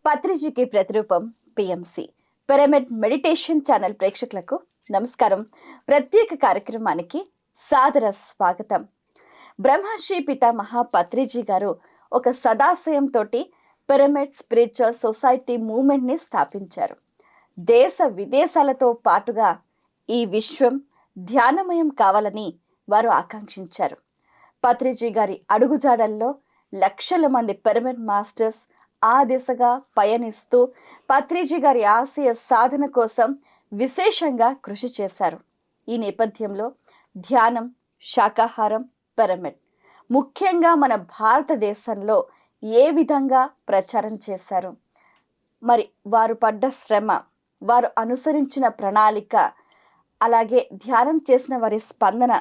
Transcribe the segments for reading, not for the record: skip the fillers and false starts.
పత్రిజీకి ప్రతిరూపం PMC pyramid meditation channel ప్రేక్షకులకు నమస్కారం. ప్రత్యేక కార్యక్రమానికి సాదర స్వాగతం. బ్రహ్మశ్రీ పితామహ పత్రిజీ గారు ఒక సదాశయంతో పిరమిడ్ స్పిరిచువల్ సొసైటీ మూవ్మెంట్ని స్థాపించారు. దేశ విదేశాలతో పాటుగా ఈ విశ్వం ధ్యానమయం కావాలని వారు ఆకాంక్షించారు. పత్రిజీ గారి అడుగుజాడల్లో లక్షల మంది పిరమిడ్ మాస్టర్స్ ఆ దిశగా పయనిస్తూ పత్రిజీ గారి ఆశయ సాధన కోసం విశేషంగా కృషి చేశారు. ఈ నేపథ్యంలో ధ్యానం, శాకాహారం, పిరమిడ్ ముఖ్యంగా మన భారతదేశంలో ఏ విధంగా ప్రచారం చేశారు, మరి వారు పడ్డ శ్రమ, వారు అనుసరించిన ప్రణాళిక, అలాగే ధ్యానం చేసిన వారి స్పందన,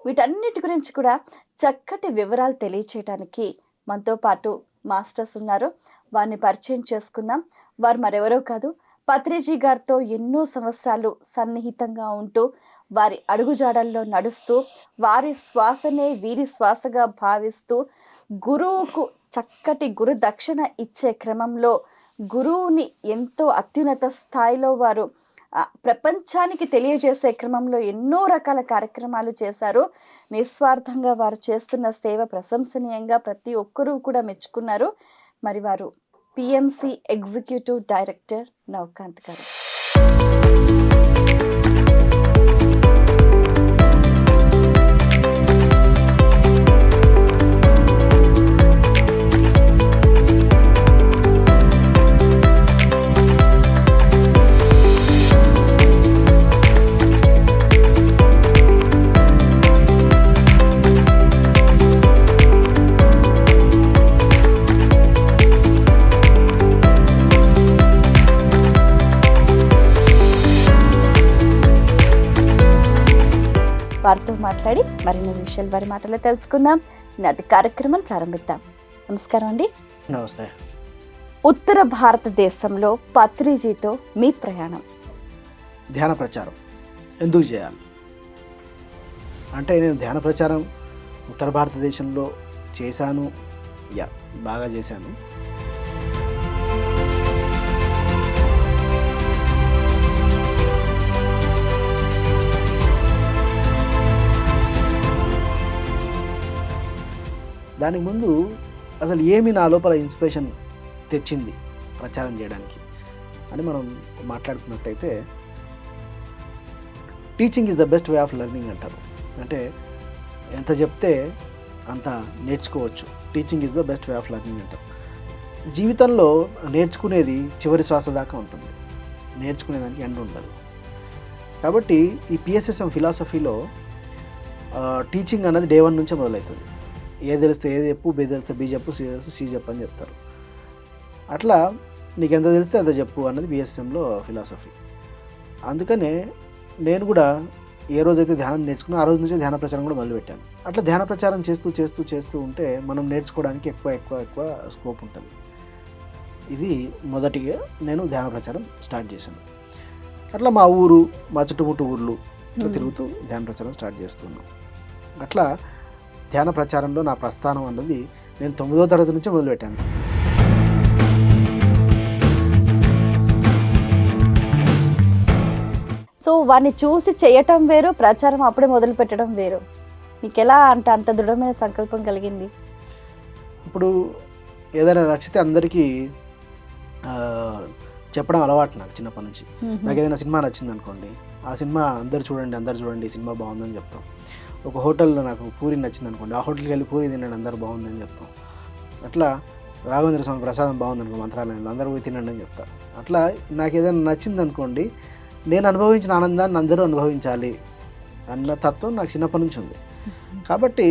వీటన్నిటి గురించి కూడా చక్కటి వివరాలు తెలియచేయడానికి మనతో పాటు మాస్టర్స్ ఉన్నారు. వారిని పరిచయం చేసుకుందాం. వారు మరెవరో కాదు, పత్రిజీ గారితో ఎన్నో సంవత్సరాలు సన్నిహితంగా ఉంటూ వారి అడుగుజాడల్లో నడుస్తూ వారి శ్వాసనే వీరి శ్వాసగా భావిస్తూ గురువుకు చక్కటి గురు దక్షిణ ఇచ్చే క్రమంలో గురువుని ఎంతో అత్యున్నత స్థాయిలో వారు ప్రపంచానికి తెలియజేసే క్రమంలో ఎన్నో రకాల కార్యక్రమాలు చేశారు. నిస్వార్థంగా వారు చేస్తున్న సేవ ప్రశంసనీయంగా ప్రతి ఒక్కరూ కూడా మెచ్చుకున్నారు. మరి వారు పిఎంసి ఎగ్జిక్యూటివ్ డైరెక్టర్ నవకాంత్ గారు. వారితో మాట్లాడి మరిన్ని విషయాలు వారి మాటలో తెలుసుకుందాం. నాటి కార్యక్రమం ప్రారంభిద్దాం. నమస్కారం అండి. నమస్తే. ఉత్తర భారతదేశంలో పత్రిజీతో మీ ప్రయాణం. ధ్యాన ప్రచారం ఎందుకు చేయాలి అంటే, నేను ధ్యాన ప్రచారం ఉత్తర భారతదేశంలో చేశాను, బాగా చేశాను. దానికి ముందు అసలు ఏమి నా లోపల ఇన్స్పిరేషన్ తెచ్చింది ప్రచారం చేయడానికి అని మనం మాట్లాడుకున్నట్టయితే, teaching is the best way of learning అంటారు. అంటే ఎంత చెప్తే అంత నేర్చుకోవచ్చు. Teaching is the best way of learning అంటారు. జీవితంలో నేర్చుకునేది చివరి శ్వాస దాకా ఉంటుంది, నేర్చుకునేదానికి ఎండ్ ఉండదు. కాబట్టి ఈ పిఎస్ఎస్ఎం ఫిలాసఫీలో టీచింగ్ అన్నది డే 1 నుంచే మొదలవుతుంది. ఏది తెలిస్తే ఏది చెప్పు, బి తెలిస్తే బి చెప్పు, సి తెలిస్తే సి చెప్పు అని చెప్తారు. అట్లా నీకు ఎంత తెలిస్తే అంత చెప్పు అన్నది బిఎస్ఎంలో ఫిలాసఫీ. అందుకనే నేను కూడా ఏ రోజైతే ధ్యానం నేర్చుకున్నా ఆ రోజు నుంచే ధ్యాన ప్రచారం కూడా మొదలుపెట్టాను. అట్లా ధ్యాన ప్రచారం చేస్తూ ఉంటే మనం నేర్చుకోవడానికి ఎక్కువ స్కోప్ ఉంటుంది. ఇది మొదటిగా నేను ధ్యాన ప్రచారం స్టార్ట్ చేశాను. అట్లా మా ఊరు, మా చుట్టుముట్టు ఊర్లు ఇట్లా తిరుగుతూ ధ్యాన ప్రచారం స్టార్ట్ చేస్తున్నాను. అట్లా ధ్యాన ప్రచారంలో నా ప్రస్థానం అన్నది నేను 9వ తరగతి నుంచే మొదలుపెట్టాను. సో వారిని చూసి చేయటం వేరు, ప్రచారం అప్పుడే మొదలు పెట్టడం వేరు. మీకు ఎలా అంటే అంత దృఢమైన సంకల్పం కలిగింది? ఇప్పుడు ఏదైనా నచ్చితే అందరికీ చెప్పడం అలవాటు నాకు చిన్నప్పటి నుంచి. నాకు ఏదైనా సినిమా నచ్చింది అనుకోండి, ఆ సినిమా అందరు చూడండి ఈ సినిమా బాగుందని చెప్తాం. ఒక హోటల్లో నాకు పూరి నచ్చింది అనుకోండి, ఆ హోటల్కి వెళ్ళి పూరి తినండి అందరు బాగుందని చెప్తాం. అట్లా రాఘవేంద్ర స్వామి ప్రసాదం బాగుంది అనుకో, మంత్రాలయంలో అందరూ పోయి తినండి అని చెప్తారు. అట్లా నాకు ఏదైనా నచ్చింది అనుకోండి, నేను అనుభవించిన ఆనందాన్ని అందరూ అనుభవించాలి అన్న తత్వం నాకు చిన్నప్పటి నుంచి ఉంది. కాబట్టి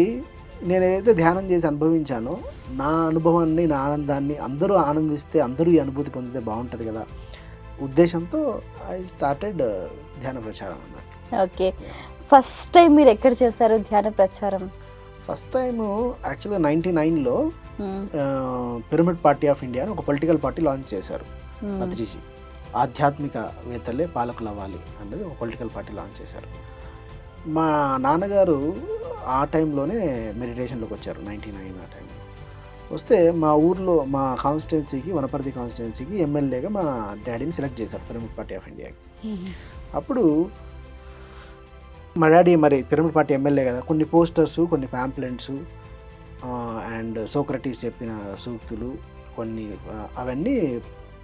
నేను ఏదైతే ధ్యానం చేసి అనుభవించానో నా అనుభవాన్ని, నా ఆనందాన్ని అందరూ ఆనందిస్తే, అందరూ ఈ అనుభూతి పొందితే బాగుంటుంది కదా ఉద్దేశంతో ఐ స్టార్టెడ్ ధ్యాన ప్రచారం అన్నట్టు. ఓకే, ఫస్ట్ టైం మీరు ఎక్కడ చేశారు ధ్యాన ప్రచారం? ఫస్ట్ టైము యాక్చువల్గా 99లో పిరమిడ్ పార్టీ ఆఫ్ ఇండియా అని ఒక పొలిటికల్ పార్టీ లాంచ్ చేశారు పత్రిజీ. ఆధ్యాత్మికవేత్తలే పాలకులు అవ్వాలి అన్నది ఒక పొలిటికల్ పార్టీ లాంచ్ చేశారు. మా నాన్నగారు ఆ టైంలోనే మెడిటేషన్లోకి వచ్చారు, 99 ఆ టైంలో. వస్తే మా ఊర్లో మా కాన్స్టిట్యున్సీకి, వనపర్తి కాన్స్టిట్యున్సీకి ఎమ్మెల్యేగా మా డాడీని సెలెక్ట్ చేశారు పిరమిడ్ పార్టీ ఆఫ్ ఇండియాకి. అప్పుడు మా డాడీ మరి పిరమిడ్ పార్టీ ఎమ్మెల్యే కదా, కొన్ని పోస్టర్స్, కొన్ని ప్యాంప్లెంట్స్ అండ్ సోక్రటీస్ చెప్పిన సూక్తులు కొన్ని అవన్నీ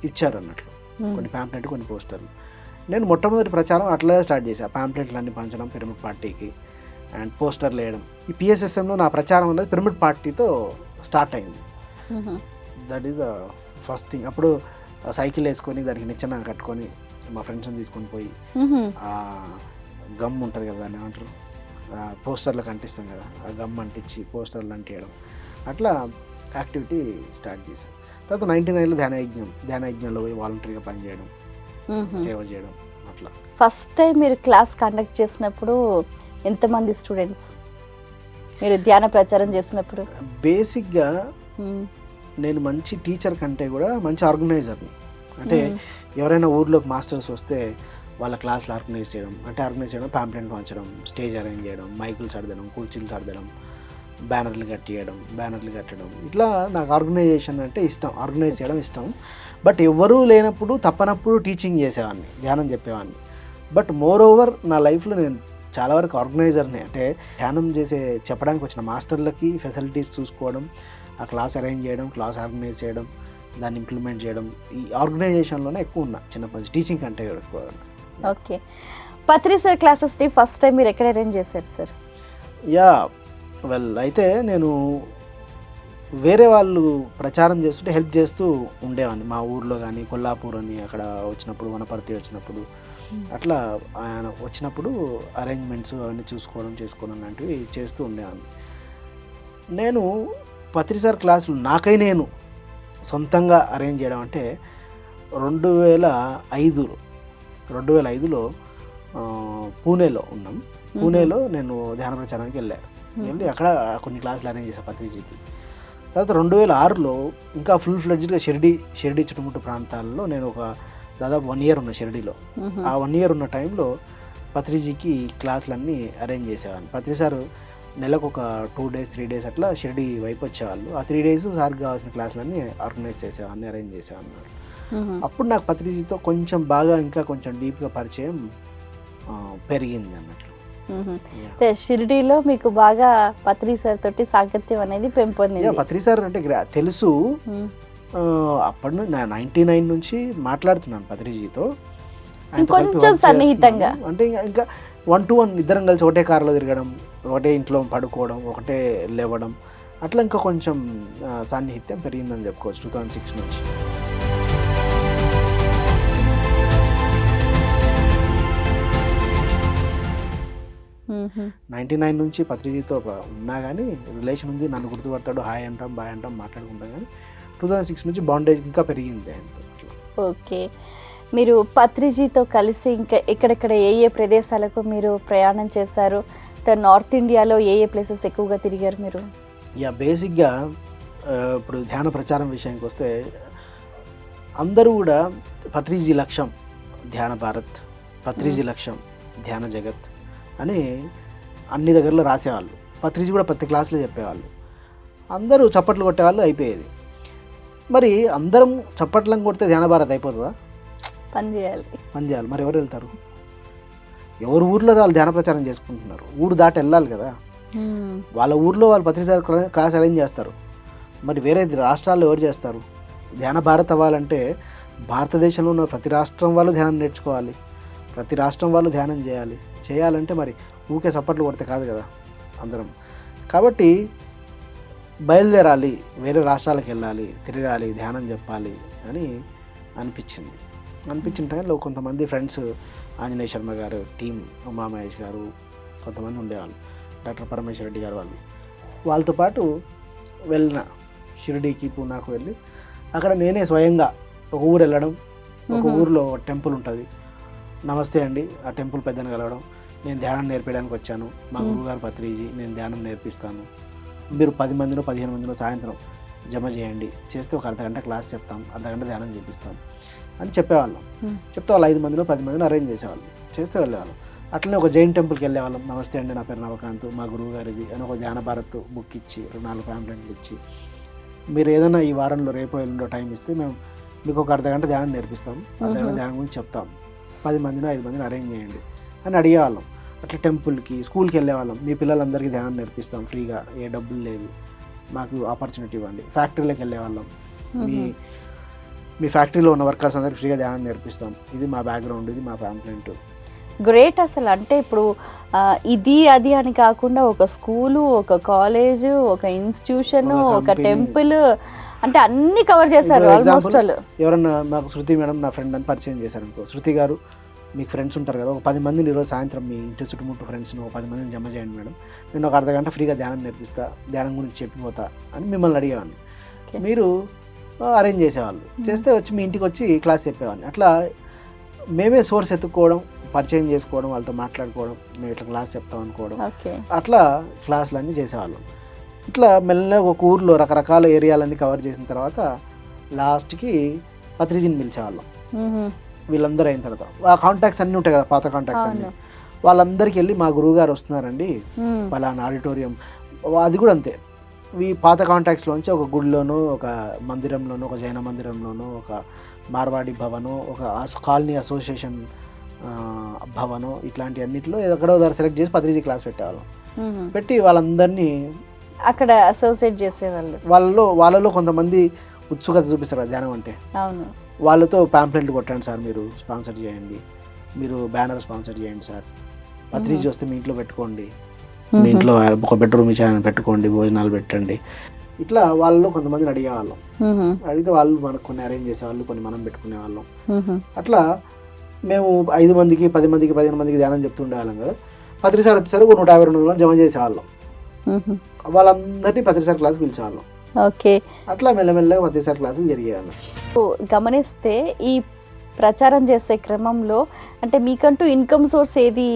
ఇచ్చారు అన్నట్లు. కొన్ని ప్యాంప్లెంట్, కొన్ని పోస్టర్లు. నేను మొట్టమొదటి ప్రచారం అట్లా స్టార్ట్ చేశాను, ప్యాంప్లెట్లు అన్ని పంచడం పిరమిడ్ పార్టీకి అండ్ పోస్టర్లు వేయడం. ఈ పిఎస్ఎస్ఎంలో నా ప్రచారం అనేది పిరమిడ్ పార్టీతో స్టార్ట్ అయింది. That is the first thing. అప్పుడు సైకిల్ వేసుకొని దానికి నిచ్చెన కట్టుకొని మా ఫ్రెండ్స్ని తీసుకొని పోయి గమ్ ఉంటుంది కదా, దాన్ని ఏమంటారు, పోస్టర్లకు అంటిస్తాం కదా, ఆ గమ్ అంటించి పోస్టర్లు అంటించడం, అట్లా యాక్టివిటీ స్టార్ట్ చేశాను. తర్వాత 99లో ధ్యానయజ్ఞంలో పోయి వాలంటరీగా పనిచేయడం, సేవ చేయడం అట్లా. ఫస్ట్ టైం మీరు క్లాస్ కండక్ట్ చేసినప్పుడు ఎంతమంది స్టూడెంట్స్, మీరు ధ్యాన ప్రచారం చేసినప్పుడు? బేసిక్గా నేను మంచి టీచర్ కంటే కూడా మంచి ఆర్గనైజర్ని. అంటే ఎవరైనా ఊర్లోకి మాస్టర్స్ వస్తే వాళ్ళ క్లాసులు ఆర్గనైజ్ చేయడం, ప్యాంప్లెంట్ పంచడం, స్టేజ్ అరేంజ్ చేయడం, మైకులు సర్దడం, కుర్చీలు సర్దడం, బ్యానర్లు కట్టడం, ఇట్లా నాకు ఆర్గనైజేషన్ అంటే ఇష్టం, ఆర్గనైజ్ చేయడం ఇష్టం. బట్ ఎవరూ లేనప్పుడు తప్పనప్పుడు టీచింగ్ చేసేవాడిని, ధ్యానం చెప్పేవాడిని. బట్ మోర్ ఓవర్ నా లైఫ్లో నేను చాలా వరకు ఆర్గనైజర్నే. అంటే ధ్యానం చెప్పడానికి వచ్చిన మాస్టర్లకి ఫెసిలిటీస్ చూసుకోవడం, ఆ క్లాస్ అరేంజ్ చేయడం, క్లాస్ ఆర్గనైజ్ చేయడం, దాన్ని ఇంప్లిమెంట్ చేయడం, ఈ ఆర్గనైజేషన్లోనే ఎక్కువ ఉన్నా చిన్నప్పటి నుంచి, టీచింగ్ కంటే ఎక్కువ. ఓకే, పత్రి సార్ క్లాసెస్ని ఫస్ట్ టైం మీరు ఎక్కడ అరేంజ్ చేశారు సార్? యా వెల్, అయితే నేను వేరే వాళ్ళు ప్రచారం చేస్తుంటే హెల్ప్ చేస్తూ ఉండేవాడిని. మా ఊర్లో కానీ కొల్లాపూర్ అని అక్కడ వచ్చినప్పుడు, వనపర్తి వచ్చినప్పుడు, అట్లా ఆయన వచ్చినప్పుడు అరేంజ్మెంట్స్ అవన్నీ చేసుకోవడం లాంటివి చేస్తూ ఉండేవాడిని. నేను పత్రి సార్ క్లాసులు నాకై నేను సొంతంగా అరేంజ్ చేయడం అంటే 2005లో పూణేలో ఉన్నాం. పూణేలో నేను ధ్యాన ప్రచారానికి వెళ్ళి అక్కడ కొన్ని క్లాసులు అరేంజ్ చేశాను పత్రిజీకి. తర్వాత 2006లో ఇంకా ఫుల్ ఫ్లెడ్జ్డ్గా షిరిడి చుట్టుముట్టు ప్రాంతాల్లో నేను ఒక దాదాపు 1 year ఉన్నా షిరిడిలో. ఆ 1 year ఉన్న టైంలో పత్రిజీకి క్లాసులన్నీ అరేంజ్ చేసేవాడిని. పత్రి సార్ నెలకు ఒక 2 days 3 days అట్లా షిరిడి వైపు వచ్చేవాళ్ళు. ఆ 3 days సార్కి కావాల్సిన క్లాసులన్నీ ఆర్గనైజ్ చేసేవాడిని, అరేంజ్ చేసేవాడిని. అప్పుడు నాకు పత్రిజీతో కొంచెం బాగా ఇంకా కొంచెం డీప్గా పరిచయం పెరిగింది అన్నట్లు. షిరిడీలో మీకు బాగా పత్రి సార్ తోటి సాంగత్యం అనేది పెంపొందింది. పత్రి సార్ అంటే తెలుసు, అప్పటి నుంచి 99 నుంచి మాట్లాడుతున్నాను పత్రిజీతో, కొంచెం సన్నిహితంగా. అంటే ఇంకా 1-to-1 ఇద్దరం కలిసి ఒకటే కారులో తిరగడం, ఒకటే ఇంట్లో పడుకోవడం, ఒకటే లేవడం, అట్లా ఇంకా కొంచెం సాన్నిహిత్యం పెరిగిందని చెప్పుకోవచ్చు 2006 నుంచి. మ్మ్. 99 నుంచి పత్రిజీతో ఉన్నా కానీ రిలేషన్ ఉంది, నన్ను గుర్తుపడతాడు, హాయ్ అంటాం, బాయ్ అంటాం, మాట్లాడుకుంటాం. కానీ 2006 నుంచి బాండేజ్ ఇంకా పెరిగింది ఆయనతో. ఓకే, మీరు పత్రిజీతో కలిసి ఇంకా ఎక్కడెక్కడ ఏ ఏ ప్రదేశాలకు మీరు ప్రయాణం చేశారు? నార్త్ ఇండియాలో ఏ ఏ ప్లేసెస్ ఎక్కువగా తిరిగారు మీరు? బేసిక్గా ఇప్పుడు ధ్యాన ప్రచారం విషయానికి వస్తే అందరూ కూడా పత్రిజీ లక్ష్యం ధ్యాన భారత్, పత్రిజీ లక్ష్యం ధ్యాన జగత్ అని అన్ని దగ్గరలో రాసేవాళ్ళు. పత్రిజీ కూడా ప్రతి క్లాస్లో చెప్పేవాళ్ళు. అందరూ చప్పట్లు కొట్టేవాళ్ళు, అయిపోయేది. మరి అందరం చప్పట్లను కొడితే ధ్యాన భారత్ అయిపోతుందా? పని చేయాలి. మరి ఎవరు వెళ్తారు? ఎవరు ఊర్లో వాళ్ళు ధ్యాన ప్రచారం చేసుకుంటున్నారు, ఊరు దాటి వెళ్ళాలి కదా. వాళ్ళ ఊర్లో వాళ్ళు పత్రిజీ క్లాస్ అరేంజ్ చేస్తారు, మరి వేరే రాష్ట్రాల్లో ఎవరు చేస్తారు? ధ్యాన భారత్ అవ్వాలంటే భారతదేశంలో ఉన్న ప్రతి రాష్ట్రం వాళ్ళు ధ్యానం నేర్చుకోవాలి, ప్రతి రాష్ట్రం వాళ్ళు ధ్యానం చేయాలంటే మరి ఊకే సప్పట్లు కొడితే కాదు కదా అందరం. కాబట్టి బయలుదేరాలి, వేరే రాష్ట్రాలకు వెళ్ళాలి, తిరగాలి, ధ్యానం చెప్పాలి అని అనిపించిన టైంలో కొంతమంది ఫ్రెండ్స్, ఆంజనేయ శర్మ గారు టీం, ఉమా మహేష్ గారు, కొంతమంది ఉండేవాళ్ళు, డాక్టర్ పరమేశ్వర రెడ్డి గారు, వాళ్ళతో పాటు వెళ్ళిన షిరిడీకి, పూనాకు వెళ్ళి అక్కడ నేనే స్వయంగా ఒక ఊరు వెళ్ళడం, ఒక ఊరిలో టెంపుల్ ఉంటుంది, నమస్తే అండి, ఆ టెంపుల్ పెద్దను కలవడం, నేను ధ్యానం నేర్పించడానికి వచ్చాను, మా గురువుగారు పత్రిజీ, నేను ధ్యానం నేర్పిస్తాను, మీరు 10 మందినో 15 మందినో సాయంత్రం జమ చేయండి, చేస్తే ఒక అర్ధగంట క్లాస్ చెప్తాం, అర్ధగంట ధ్యానం చేపిస్తాం అని చెప్పేవాళ్ళం. చెప్తే వాళ్ళు 5 మందినో 10 మందినో అరేంజ్ చేసేవాళ్ళు, చేస్తే వెళ్ళేవాళ్ళం. అట్లనే ఒక జైన్ టెంపుల్కి వెళ్ళేవాళ్ళం, నమస్తే అండి, నా పేరు నవకాంత్, మా గురువు గారిది అని ఒక ధ్యాన భారత్ బుక్ ఇచ్చి 4 ప్యాంప్లెట్లు ఇచ్చి మీరు ఏదైనా ఈ వారంలో రేపు ఎల్లుండో టైం ఇస్తే మేము మీకు ఒక అర్ధగంట ధ్యానం నేర్పిస్తాం, అర్ధగంట ధ్యానం గురించి చెప్తాం, 10 మందిని 5 మందిని అరేంజ్ చేయండి అని అడిగేవాళ్ళం. అట్లా టెంపుల్కి స్కూల్కి వెళ్ళేవాళ్ళం, మీ పిల్లలందరికీ ధ్యానం నేర్పిస్తాం ఫ్రీగా, ఏ డబ్బులు లేదు, మాకు ఆపర్చునిటీ ఇవ్వండి. ఫ్యాక్టరీలోకి వెళ్ళేవాళ్ళం, మీ ఫ్యాక్టరీలో ఉన్న వర్కర్స్ అందరికీ ఫ్రీగా ధ్యానం నేర్పిస్తాం, ఇది మా బ్యాక్గ్రౌండ్, ఇది మా ఫ్యామిలీ. గ్రేట్ అసలు. అంటే ఇప్పుడు ఇది అది అని కాకుండా ఒక స్కూలు, ఒక కాలేజ్, ఒక ఇన్స్టిట్యూషన్, ఒక టెంపుల్, అంటే అన్ని కవర్ చేశారు ఆల్మోస్ట్ వాళ్ళు. ఎవరన్నా మాకు శృతి మేడం నా ఫ్రెండ్ అని పరిచయం చేశారు అనుకో, శృతి గారు మీకు ఫ్రెండ్స్ ఉంటారు కదా, ఒక 10 మందిని ఈరోజు సాయంత్రం మీ ఇంటి చుట్టుముట్టు ఫ్రెండ్స్ని ఒక 10 మందిని జమ చేయండి మేడం, నేను ఒక అర్ధగంట ఫ్రీగా ధ్యానం నేర్పిస్తా, ధ్యానం గురించి చెప్పిపోతా అని మిమ్మల్ని అడిగేవాడిని. మీరు అరేంజ్ చేసేవాళ్ళు, చేస్తే వచ్చి మీ ఇంటికి వచ్చి క్లాస్ చెప్పేవాడిని. అట్లా మేమే సోర్స్ ఎత్తుక్కోవడం, పరిచయం చేసుకోవడం, వాళ్ళతో మాట్లాడుకోవడం, మేము ఇట్లా క్లాస్ చెప్తాం అనుకోవడం, అట్లా క్లాసులు అన్నీ చేసేవాళ్ళం. ఇట్లా మెల్లగా ఒక ఊర్లో రకరకాల ఏరియాలన్నీ కవర్ చేసిన తర్వాత లాస్ట్కి పత్రిజీని పిలిచేవాళ్ళం. వీళ్ళందరూ అయిన తర్వాత ఆ కాంటాక్ట్స్ అన్నీ ఉంటాయి కదా, పాత కాంటాక్ట్స్ అన్నీ, వాళ్ళందరికీ వెళ్ళి మా గురువు గారు వస్తున్నారండి పలానా ఆడిటోరియం, అది కూడా అంతే. ఈ పాత కాంటాక్ట్స్లోంచి ఒక గుడిలోనో, ఒక మందిరంలోనో, ఒక జైన మందిరంలోనో, ఒక మార్వాడి భవనో, ఒక కాలనీ అసోసియేషన్ భవనో, ఇట్లాంటి అన్నింటిలో ఎక్కడో దగ్గర సెలెక్ట్ చేసి పత్రిజీ క్లాస్ పెట్టేవాళ్ళం. పెట్టి వాళ్ళందరినీ అక్కడ అసోసియేట్ చేసేవాళ్ళు. వాళ్ళలో కొంతమంది ఉత్సుకత చూపిస్తారు కదా ధ్యానం అంటే, వాళ్ళతో ప్యాంప్లెట్లు కొట్టండి సార్, మీరు స్పాన్సర్ చేయండి, మీరు బ్యానర్ స్పాన్సర్ చేయండి సార్, పత్రిజీ వస్తే మీ ఇంట్లో పెట్టుకోండి, మీ ఇంట్లో ఒక బెడ్రూమ్ ఇచ్చారని పెట్టుకోండి, భోజనాలు పెట్టండి. ఇట్లా వాళ్ళలో కొంతమందిని అడిగేవాళ్ళం. అడిగితే వాళ్ళు మనకు కొన్ని అరేంజ్ చేసేవాళ్ళు, కొన్ని మనం పెట్టుకునే వాళ్ళం. అట్లా మేము 5 మందికి 10 మందికి 15 మందికి ధ్యానం చెప్తుండేవాళ్ళం కదా. పత్రిసారి వచ్చేసరికి 150-200 జమ చేసేవాళ్ళం. వాళ్ళందరినీ పత్రిసారి క్లాస్ పిలిచేవాళ్ళం. ఓకే, అట్లా మెల్లమెల్లగా పత్రిసారి క్లాసులు జరిగేవాళ్ళం. గమనిస్తే ఈ ప్రచారం చేసే క్రమంలో అంటే మీకంటూ ఇన్కమ్ సోర్స్ ఏది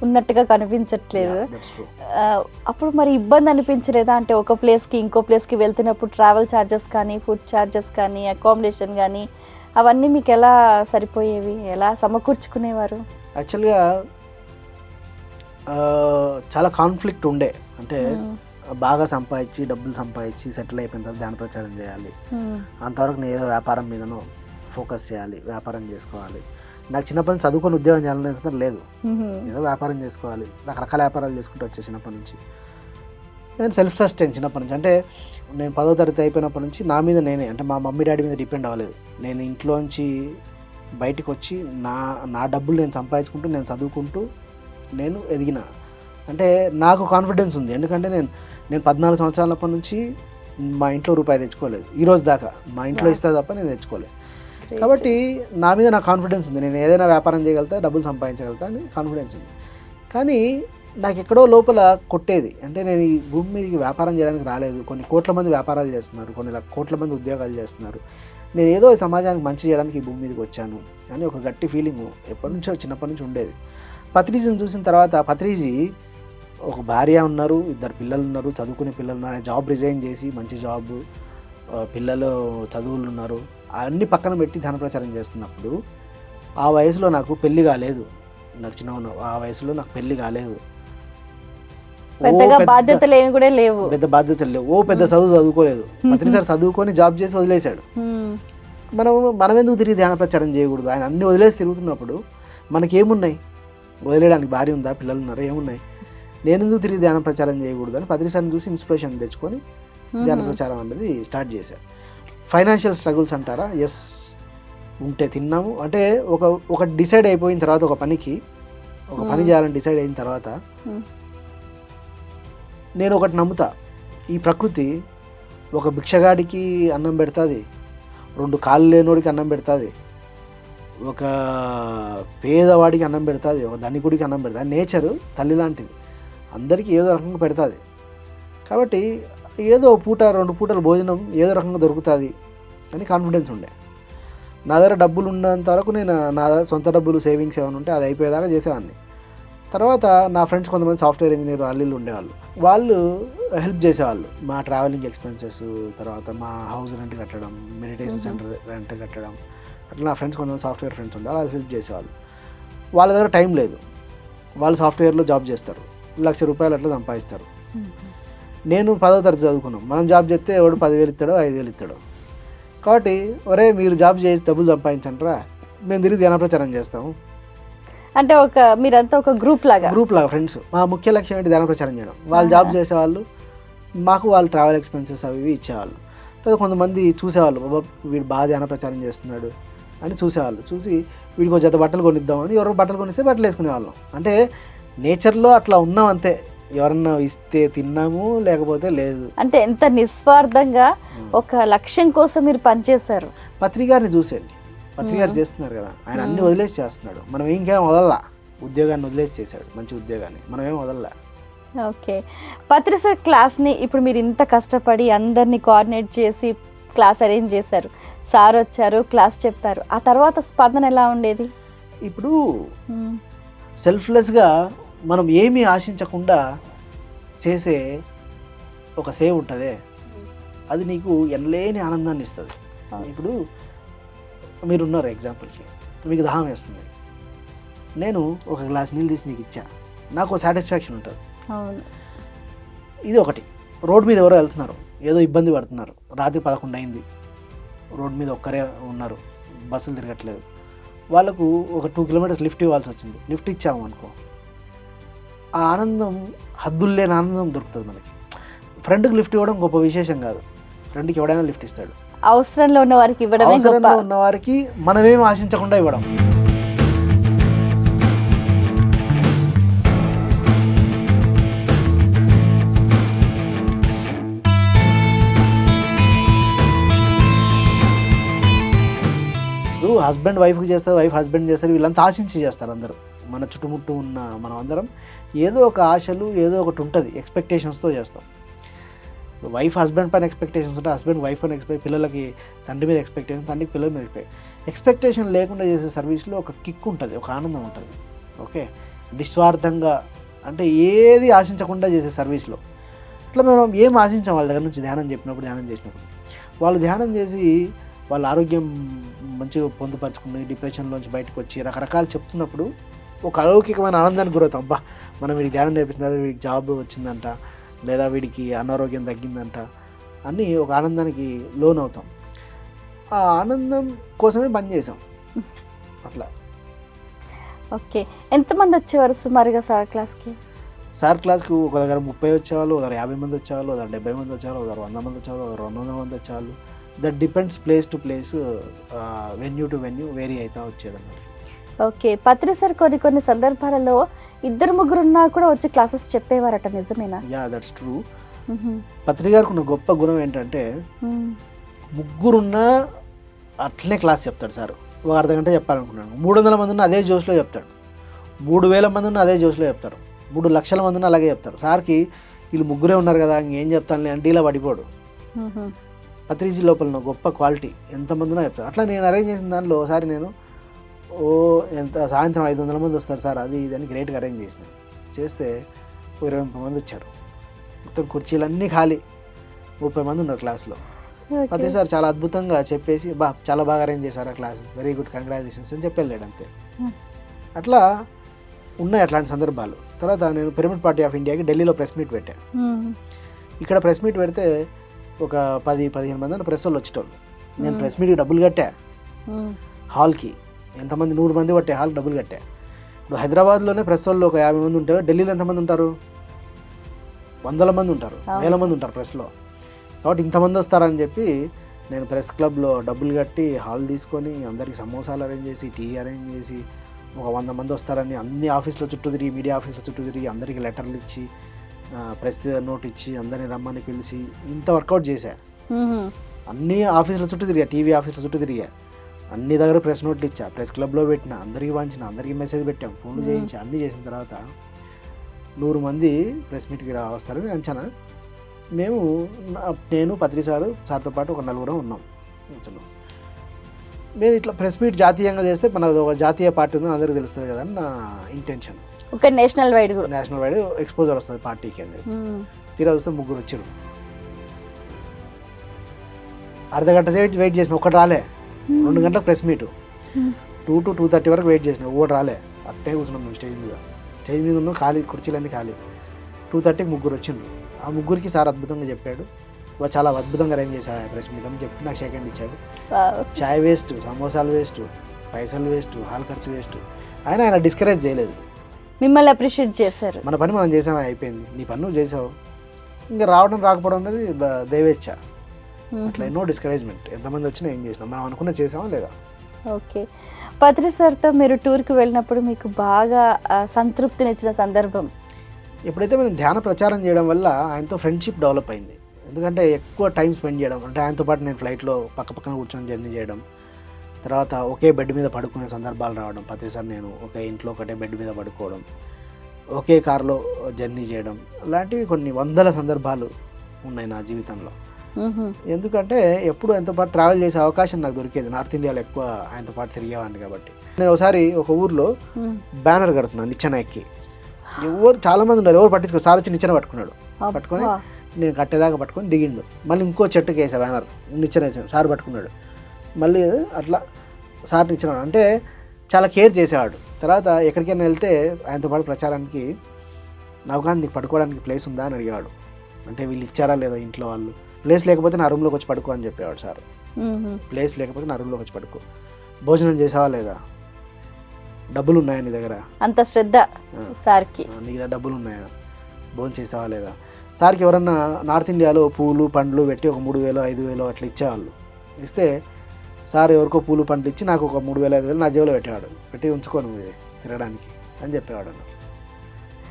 ఉన్నట్టుగా కనిపించట్లేదు. అప్పుడు మరి ఇబ్బంది అనిపించలేదా? అంటే ఒక ప్లేస్కి ఇంకో ప్లేస్కి వెళ్తున్నప్పుడు ట్రావెల్ ఛార్జెస్ కానీ, ఫుడ్ ఛార్జెస్ కానీ, అకామిడేషన్ కానీ, అవన్నీ మీకు ఎలా సరిపోయేవి, ఎలా సమకూర్చుకునేవారు? యాక్చువల్గా చాలా కాన్ఫ్లిక్ట్ ఉండే. అంటే బాగా సంపాదించి, డబ్బులు సంపాదించి సెటిల్ అయిపోయిన తర్వాత ధ్యాన ప్రచారం చేయాలి, అంతవరకు నేను ఏదో వ్యాపారం మీదనో ఫోకస్ చేయాలి, వ్యాపారం చేసుకోవాలి. నాకు చిన్నప్పటి నుంచి చదువుకొని ఉద్యోగం చేయాలనేది లేదు, ఏదో వ్యాపారం చేసుకోవాలి, రకరకాల వ్యాపారాలు చేసుకుంటూ వచ్చే చిన్నప్పటి నుంచి. నేను సెల్ఫ్ సస్టైన్ చిన్నప్పటి నుంచి. అంటే నేను 10వ తరగతి అయిపోయినప్పటి నుంచి నా మీద నేనే, అంటే మా మమ్మీ డాడీ మీద డిపెండ్ అవ్వలేదు. నేను ఇంట్లోంచి బయటకు వచ్చి నా డబ్బులు నేను సంపాదించుకుంటూ, నేను చదువుకుంటూ నేను ఎదిగిన. అంటే నాకు కాన్ఫిడెన్స్ ఉంది, ఎందుకంటే నేను 14 సంవత్సరాలప్పటి నుంచి మా ఇంట్లో రూపాయి తెచ్చుకోలేదు, ఈ రోజు దాకా మా ఇంట్లో ఇస్తే తప్ప నేను తెచ్చుకోలేదు. కాబట్టి నా మీద నాకు కాన్ఫిడెన్స్ ఉంది, నేను ఏదైనా వ్యాపారం చేయగలుగుతా, డబ్బులు సంపాదించగలుగుతా అని కాన్ఫిడెన్స్ ఉంది. కానీ నాకు ఎక్కడో లోపల కొట్టేది, అంటే నేను ఈ భూమి మీదకి వ్యాపారం చేయడానికి రాలేదు, కొన్ని కోట్ల మంది వ్యాపారాలు చేస్తున్నారు, కొన్ని కోట్ల మంది ఉద్యోగాలు చేస్తున్నారు, నేను ఏదో సమాజానికి మంచి చేయడానికి ఈ భూమి మీదకి వచ్చాను అని ఒక గట్టి ఫీలింగ్ ఎప్పటి నుంచో చిన్నప్పటి నుంచి ఉండేది. పత్రిజీని చూసిన తర్వాత, పత్రిజీ ఒక భార్య ఉన్నారు, 2 పిల్లలు ఉన్నారు, చదువుకునే పిల్లలు ఉన్నారు, జాబ్ రిజైన్ చేసి మంచి జాబ్, పిల్లలు చదువులు ఉన్నారు, అన్ని పక్కన పెట్టి ధ్యాన ప్రచారం చేస్తున్నప్పుడు ఆ వయసులో నాకు పెళ్లి కాలేదు, నాకు చిన్న ఆ వయసులో నాకు పెళ్లి కాలేదు, పెద్ద బాధ్యతలు ఏమి కూడా లేవు, పెద్ద బాధ్యతలు లేవు, పెద్ద చదువుకోలేదు. పత్రిసారి చదువుకొని జాబ్ చేసి వదిలేశాడు. మనం ఎందుకు తిరిగి ధ్యాన ప్రచారం చేయకూడదు? ఆయన అన్ని వదిలేసి తిరుగుతున్నప్పుడు మనకేమున్నాయి వదిలేయడానికి? భార్య ఉందా, పిల్లలు ఉన్నారా, ఏమున్నాయి? నేను ఎందుకు తిరిగి ధ్యాన ప్రచారం చేయకూడదు అని పత్రిసారిని చూసి ఇన్స్పిరేషన్ తెచ్చుకొని ధ్యాన ప్రచారం అనేది స్టార్ట్ చేశాను. ఫైనాన్షియల్ స్ట్రగుల్స్ అంటారా? ఎస్, ఉంటే తిన్నాము. అంటే ఒక డిసైడ్ అయిపోయిన తర్వాత, ఒక పని చేయాలని డిసైడ్ అయిన తర్వాత నేను ఒకటి నమ్ముతా, ఈ ప్రకృతి ఒక భిక్షగాడికి అన్నం పెడుతుంది, 2 కాళ్ళు లేనోడికి అన్నం పెడుతుంది, ఒక పేదవాడికి అన్నం పెడుతుంది, ఒక ధనికుడికి అన్నం పెడుతుంది. నేచరు తల్లి లాంటిది, అందరికీ ఏదో రకంగా పెడుతుంది. కాబట్టి ఏదో పూట 2 పూటల భోజనం ఏదో రకంగా దొరుకుతుంది అని కాన్ఫిడెన్స్ ఉండే. నా దగ్గర డబ్బులు ఉన్నంత వరకు నేను నా సొంత డబ్బులు సేవింగ్స్ ఏమైనా ఉంటే అది అయిపోయేదాకా చేసేవాడిని. తర్వాత నా ఫ్రెండ్స్ కొంతమంది సాఫ్ట్వేర్ ఇంజనీర్ అల్లీలు ఉండేవాళ్ళు, వాళ్ళు హెల్ప్ చేసేవాళ్ళు, మా ట్రావెలింగ్ ఎక్స్పెన్సెస్, తర్వాత మా హౌస్ రెంట్ కట్టడం, మెడిటేషన్ సెంటర్ రెంట్ కట్టడం, అట్లా నా ఫ్రెండ్స్ కొంతమంది సాఫ్ట్వేర్ ఫ్రెండ్స్ ఉండే వాళ్ళు హెల్ప్ చేసేవాళ్ళు. వాళ్ళ దగ్గర టైం లేదు, వాళ్ళు సాఫ్ట్వేర్లో జాబ్ చేస్తారు, 1,00,000 రూపాయలు అట్లా సంపాదిస్తారు. నేను 10వ తరగతి చదువుకున్నాం, మనం జాబ్ చేస్తే ఎవడు 10,000 ఇస్తాడో 5,000 ఇస్తాడో. కాబట్టి ఒరే మీరు జాబ్ చేసి డబ్బులు సంపాదించంటారా, మేము తిరిగి ధ్యాన ప్రచారం చేస్తాము. అంటే మీరంతా ఒక గ్రూప్ లాగా ఫ్రెండ్స్. మా ముఖ్య లక్ష్యం ఏంటి, ధ్యాన ప్రచారం చేయడం. వాళ్ళు జాబ్ చేసేవాళ్ళు, మాకు వాళ్ళు ట్రావెల్ ఎక్స్పెన్సెస్ అవి ఇవి ఇచ్చేవాళ్ళు. తర్వాత కొంతమంది చూసేవాళ్ళు, బాబా వీడు బాగా ధ్యాన ప్రచారం చేస్తున్నాడు అని చూసేవాళ్ళు. చూసి వీడికి ఒక జత బట్టలు కొనిద్దామని ఎవరు బట్టలు కొనిస్తే బట్టలు వేసుకునేవాళ్ళం. అంటే నేచర్లో అట్లా ఉన్నాం అంతే, ఎవరన్నా ఇస్తే తిన్నాము లేకపోతే లేదు. అంటే ఎంత నిస్వార్థంగా ఒక లక్ష్యం కోసం మీరు పనిచేశారు. పత్రికారిని చూసేయండి, పత్రికారు చేస్తున్నారు కదా, ఆయన అన్ని వదిలేసి చేస్తున్నాడు. మనం ఇంకేం వదలలా, ఉద్యోగాన్ని వదిలేసి చేశాడు, మంచి ఉద్యోగాన్ని, మనం ఏం వదలలా. ఓకే, పత్రి సార్ క్లాస్ని ఇప్పుడు మీరు ఇంత కష్టపడి అందరినీ కోఆర్డినేట్ చేసి క్లాస్ అరేంజ్ చేశారు, సార్ వచ్చారు క్లాస్ చెప్పారు, ఆ తర్వాత స్పందన ఎలా ఉండేది? ఇప్పుడు సెల్ఫ్లెస్గా మనం ఏమీ ఆశించకుండా చేసే ఒక సేవ్ ఉంటుంది, అది నీకు ఎనలేని ఆనందాన్ని ఇస్తుంది. ఇప్పుడు మీరున్నారు ఎగ్జాంపుల్కి, మీకు దాహం వేస్తుంది, నేను ఒక గ్లాస్ నీళ్ళు తీసి మీకు ఇచ్చా, నాకు సాటిస్ఫాక్షన్ ఉంటుంది. ఇది ఒకటి. రోడ్ మీద ఎవరో వెళ్తున్నారు, ఏదో ఇబ్బంది పడుతున్నారు, రాత్రి 11 అయింది, రోడ్ మీద ఒక్కరే ఉన్నారు, బస్సులు తిరగట్లేదు, వాళ్ళకు ఒక 2 కిలోమీటర్స్ లిఫ్ట్ ఇవ్వాల్సి వచ్చింది, లిఫ్ట్ ఇచ్చాము అనుకో, ఆ ఆనందం హద్దులు లేని ఆనందం దొరుకుతుంది మనకి. ఫ్రెండ్కి లిఫ్ట్ ఇవ్వడం గొప్ప విశేషం కాదు, ఫ్రెండ్కి ఎవడైనా లిఫ్ట్ ఇస్తాడు. అవసరంలో ఉన్న వారికి ఇవ్వడమే గొప్ప. అవసరంలో ఉన్న వారికి మనమేం ఆశించకుండా ఇవ్వడం. హస్బెండ్ వైఫ్కి చేస్తారు, వైఫ్ హస్బెండ్ చేస్తారు, వీళ్ళంతా ఆశించి చేస్తారు అందరూ. మన చుట్టుముట్టు ఉన్న మనం అందరం ఏదో ఒక ఆశలు, ఏదో ఒకటి ఉంటుంది, ఎక్స్పెక్టేషన్స్తో చేస్తాం. వైఫ్ హస్బెండ్ పైన ఎక్స్పెక్టేషన్స్ ఉంటాయి, హస్బెండ్ వైఫ్ పైన పిల్లలకి తండ్రి మీద ఎక్స్పెక్టేషన్, తండ్రికి పిల్లల మీద ఎక్స్పెక్టేషన్ లేకుండా చేసే సర్వీస్లో ఒక కిక్ ఉంటుంది, ఒక ఆనందం ఉంటుంది. ఓకే, నిస్వార్థంగా అంటే ఏది ఆశించకుండా చేసే సర్వీస్లో. అట్లా మనం ఏం ఆశించాం వాళ్ళ దగ్గర నుంచి ధ్యానం చేసినప్పుడు. వాళ్ళు ధ్యానం చేసి వాళ్ళ ఆరోగ్యం మంచిగా పొందుపరుచుకుని డిప్రెషన్లోంచి బయటకు వచ్చి రకరకాలు చెప్తున్నప్పుడు ఒక అలౌకికమైన ఆనందానికి గురవుతాం. అబ్బా, మనం వీడికి ధ్యానం నేర్పించిన వీడికి జాబ్ వచ్చిందంట, లేదా వీడికి అనారోగ్యం తగ్గిందంట అని ఒక ఆనందానికి లోన్ అవుతాం. ఆ ఆనందం కోసమే పని చేసాం అట్లా. ఓకే, ఎంతమంది వచ్చేవారు సుమారుగా సార్ క్లాస్కి? సార్ క్లాస్కి ఒక దగ్గర 30 వచ్చేవాళ్ళు, ఒక దగ్గర 50 మంది వచ్చేవాళ్ళు, ఒక దగ్గర 70 మంది వచ్చేవాళ్ళు, ఒక దగ్గర 100 మంది వచ్చేవాళ్ళు, ఒక దగ్గర 200 మంది వచ్చేవాళ్ళు. That depends place to place, venue to venue vary అవుతా వచ్చేదన్నమాట. ఓకే, పత్రి సార్ కొన్ని సందర్భాలలో 2-3 ఉన్నా కూడా వచ్చి క్లాసెస్ చెప్పేవారట, నిజమేనా? Yeah, that's true. పత్రి గారికి ఉన్న గొప్ప గుణం ఏంటంటే 3 ఉన్నా అట్లనే క్లాస్ చెప్తాడు సార్. ఒక అర్ధగంట చెప్పాలనుకున్నాను, 300 మంది ఉన్న అదే జోష్లో చెప్తాడు, 3000 మంది ఉన్న అదే జోష్లో చెప్తారు, 3 లక్షల మంది ఉన్న అలాగే చెప్తారు. సార్కి వీళ్ళు 3 ఉన్నారు కదా, ఇంకేం చెప్తాను అంటే ఇలా పడిపోడు. పత్రిజీ లోపల ఉన్న గొప్ప క్వాలిటీ, ఎంతమంది ఉన్నా చెప్తారు. అట్లా నేను అరేంజ్ చేసిన దానిలో ఒకసారి నేను సాయంత్రం 500 మంది వస్తారు సార్, అది ఇదని గ్రేట్గా అరేంజ్ చేస్తే 20 మంది వచ్చారు. మొత్తం కుర్చీలన్నీ ఖాళీ, 30 మంది ఉన్నారు క్లాస్లో. పత్రి సార్ చాలా అద్భుతంగా చెప్పేసి, చాలా బాగా అరేంజ్ చేశారు ఆ క్లాస్, వెరీ గుడ్, కంగ్రాచులేషన్స్ అని చెప్పలేడు అంతే. అట్లా ఉన్నాయి అట్లాంటి సందర్భాలు. తర్వాత నేను పిరమిడ్ పార్టీ ఆఫ్ ఇండియాకి ఢిల్లీలో ప్రెస్ మీట్ పెట్టాను. ఇక్కడ ప్రెస్ మీట్ పెడితే ఒక 10-15 మంది ప్రెస్ వాళ్ళు వచ్చేటోళ్ళు. నేను ప్రెస్ మీట్కి డబ్బులు కట్టా, హాల్కి ఎంతమంది 100 మంది పట్టే హాల్కి డబ్బులు కట్టా. ఇప్పుడు హైదరాబాద్లోనే ప్రెస్ వాళ్ళు ఒక 50 మంది ఉంటే, ఢిల్లీలో ఎంతమంది ఉంటారు? 100 మంది ఉంటారు, 1000 మంది ఉంటారు ప్రెస్లో. కాబట్టి ఇంతమంది వస్తారని చెప్పి నేను ప్రెస్ క్లబ్లో డబ్బులు కట్టి హాల్ తీసుకొని అందరికి సమోసాలు అరేంజ్ చేసి, టీ అరేంజ్ చేసి, ఒక 100 మంది వస్తారని అన్ని ఆఫీసుల చుట్టూ తిరిగి, మీడియా ఆఫీసుల చుట్టూ తిరిగి అందరికీ లెటర్లు ఇచ్చి, ప్రెస్ నోట్ ఇచ్చి, అందరిని రమ్మని పిలిచి ఇంత వర్కౌట్ చేశా. అన్ని ఆఫీసుల చుట్టూ తిరిగా, టీవీ ఆఫీసుల చుట్టూ తిరిగా, అన్ని దగ్గర ప్రెస్ నోట్లు ఇచ్చా, ప్రెస్ క్లబ్లో పెట్టిన, అందరికీ పంచిన, అందరికీ మెసేజ్ పెట్టాం, ఫోన్లు చేయించి, అన్నీ చేసిన తర్వాత 100 మంది ప్రెస్ మీట్కి వస్తారని అంచనా. నేను పత్రి సార్తో పాటు ఒక 4 ఉన్నాం. నేను ఇట్లా ప్రెస్ మీట్ జాతీయంగా చేస్తే మనది ఒక జాతీయ పార్టీ ఉందని అందరికీ తెలుస్తుంది కదా అని నా ఇంటెన్షన్. ఒక నేషనల్ వైడ్ ఎక్స్పోజర్ వస్తుంది పార్టీకి అని. తీరా చూస్తే 3 వచ్చారు. అర్ధగంట వెయిట్ చేసిన, ఒక్కటి రాలే. 2 గంటలకు ప్రెస్ మీటు, 2 to 2:30 వరకు వెయిట్ చేసిన, ఒకటి రాలే. అట్టే కూర్చున్నాం మేము స్టేజ్ మీద ఉన్న ఖాళీ కుర్చీలన్నీ ఖాళీ. 2:30కి 3 వచ్చిండ్రు. ఆ ముగ్గురికి సార్ అద్భుతంగా చెప్పాడు, చాలా అద్భుతంగా అరేంజ్ చేశారు ప్రెస్ మీట్ అని చెప్పి నాకు సెకండ్ ఇచ్చాడు. చాయ్ వేస్ట్, సమోసాలు వేస్ట్, పైసలు వేస్ట్, హాల్ ఖర్చు వేస్ట్, ఆయన డిస్కరేజ్ చేయలేదు. మిమ్మల్ని అప్రిషియేట్ చేశారు. మన పని మనం చేసాము, అయిపోయింది, నీ పని నువ్వు చేసావు, ఇంకా రావడం రాకపోవడం అనేది దైవేచ్ఛ. అట్లా ఎన్నో డిస్కరేజ్మెంట్, ఎంతమంది వచ్చినా ఏం చేసినాం, మనం అనుకున్న చేసామా లేదా. ఓకే, పత్రి సార్తో మీరు టూర్కి వెళ్ళినప్పుడు మీకు బాగా సంతృప్తినిచ్చిన సందర్భం? ఎప్పుడైతే మనం ధ్యాన ప్రచారం చేయడం వల్ల ఆయనతో ఫ్రెండ్షిప్ డెవలప్ అయింది. ఎందుకంటే ఎక్కువ టైం స్పెండ్ చేయడం, అంటే ఆయనతో పాటు నేను ఫ్లైట్లో పక్కన కూర్చొని జర్నీ చేయడం, తర్వాత ఒకే బెడ్ మీద పడుకునే సందర్భాలు రావడం, పత్రి సార్ నేను ఒకే ఇంట్లో ఒకటే బెడ్ మీద పడుకోవడం, ఒకే కారులో జర్నీ చేయడం, అలాంటివి కొన్ని వందల సందర్భాలు ఉన్నాయి నా జీవితంలో. ఎందుకంటే ఎప్పుడు ఆయనతో పాటు ట్రావెల్ చేసే అవకాశం నాకు దొరికేది. నార్త్ ఇండియాలో ఎక్కువ ఆయనతో పాటు తిరిగేవాడిని కాబట్టి. నేను ఒకసారి ఒక ఊర్లో బ్యానర్ కడుతున్నాను నిచ్చెన ఎక్కి, ఎవరు చాలా మంది ఉన్నారు, ఎవరు పట్టించుకో, సార్ వచ్చి నిచ్చెన పట్టుకొని నేను కట్టేదాకా పట్టుకొని దిగిండు, మళ్ళీ ఇంకో చెట్టుకి వేసా బ్యానర్, నిచ్చెన వేసాను, సార్ పట్టుకున్నాడు, మళ్ళీ అట్లా సార్ నిచ్చెన, అంటే చాలా కేర్ చేసేవాడు. తర్వాత ఎక్కడికైనా వెళ్తే ఆయనతో పాటు ప్రచారానికి, నాకు కానీ నీకు పడుకోవడానికి ప్లేస్ ఉందా అని అడిగేవాడు. అంటే వీళ్ళు ఇచ్చారా లేదా ఇంట్లో వాళ్ళు, ప్లేస్ లేకపోతే నా రూమ్లోకి వచ్చి పడుకో అని చెప్పేవాడు సార్. ప్లేస్ లేకపోతే నా రూమ్లోకి వచ్చి పడుకో, భోజనం చేసావా లేదా, డబ్బులు ఉన్నాయా నీ దగ్గర, అంత శ్రద్ధ సార్కి, నీ దగ్గర డబ్బులు ఉన్నాయా, భోజనం చేసావా లేదా. సార్కి ఎవరన్నా నార్త్ ఇండియాలో పూలు పండ్లు పెట్టి ఒక 3,000 5,000 అట్లా ఇచ్చేవాళ్ళు, ఇస్తే సార్ ఎవరికో పూలు పండ్లు ఇచ్చి నాకు ఒక 3,000 5,000 నా జేబులో పెట్టేవాడు, పెట్టి ఉంచుకోను తిరగడానికి అని చెప్పేవాడు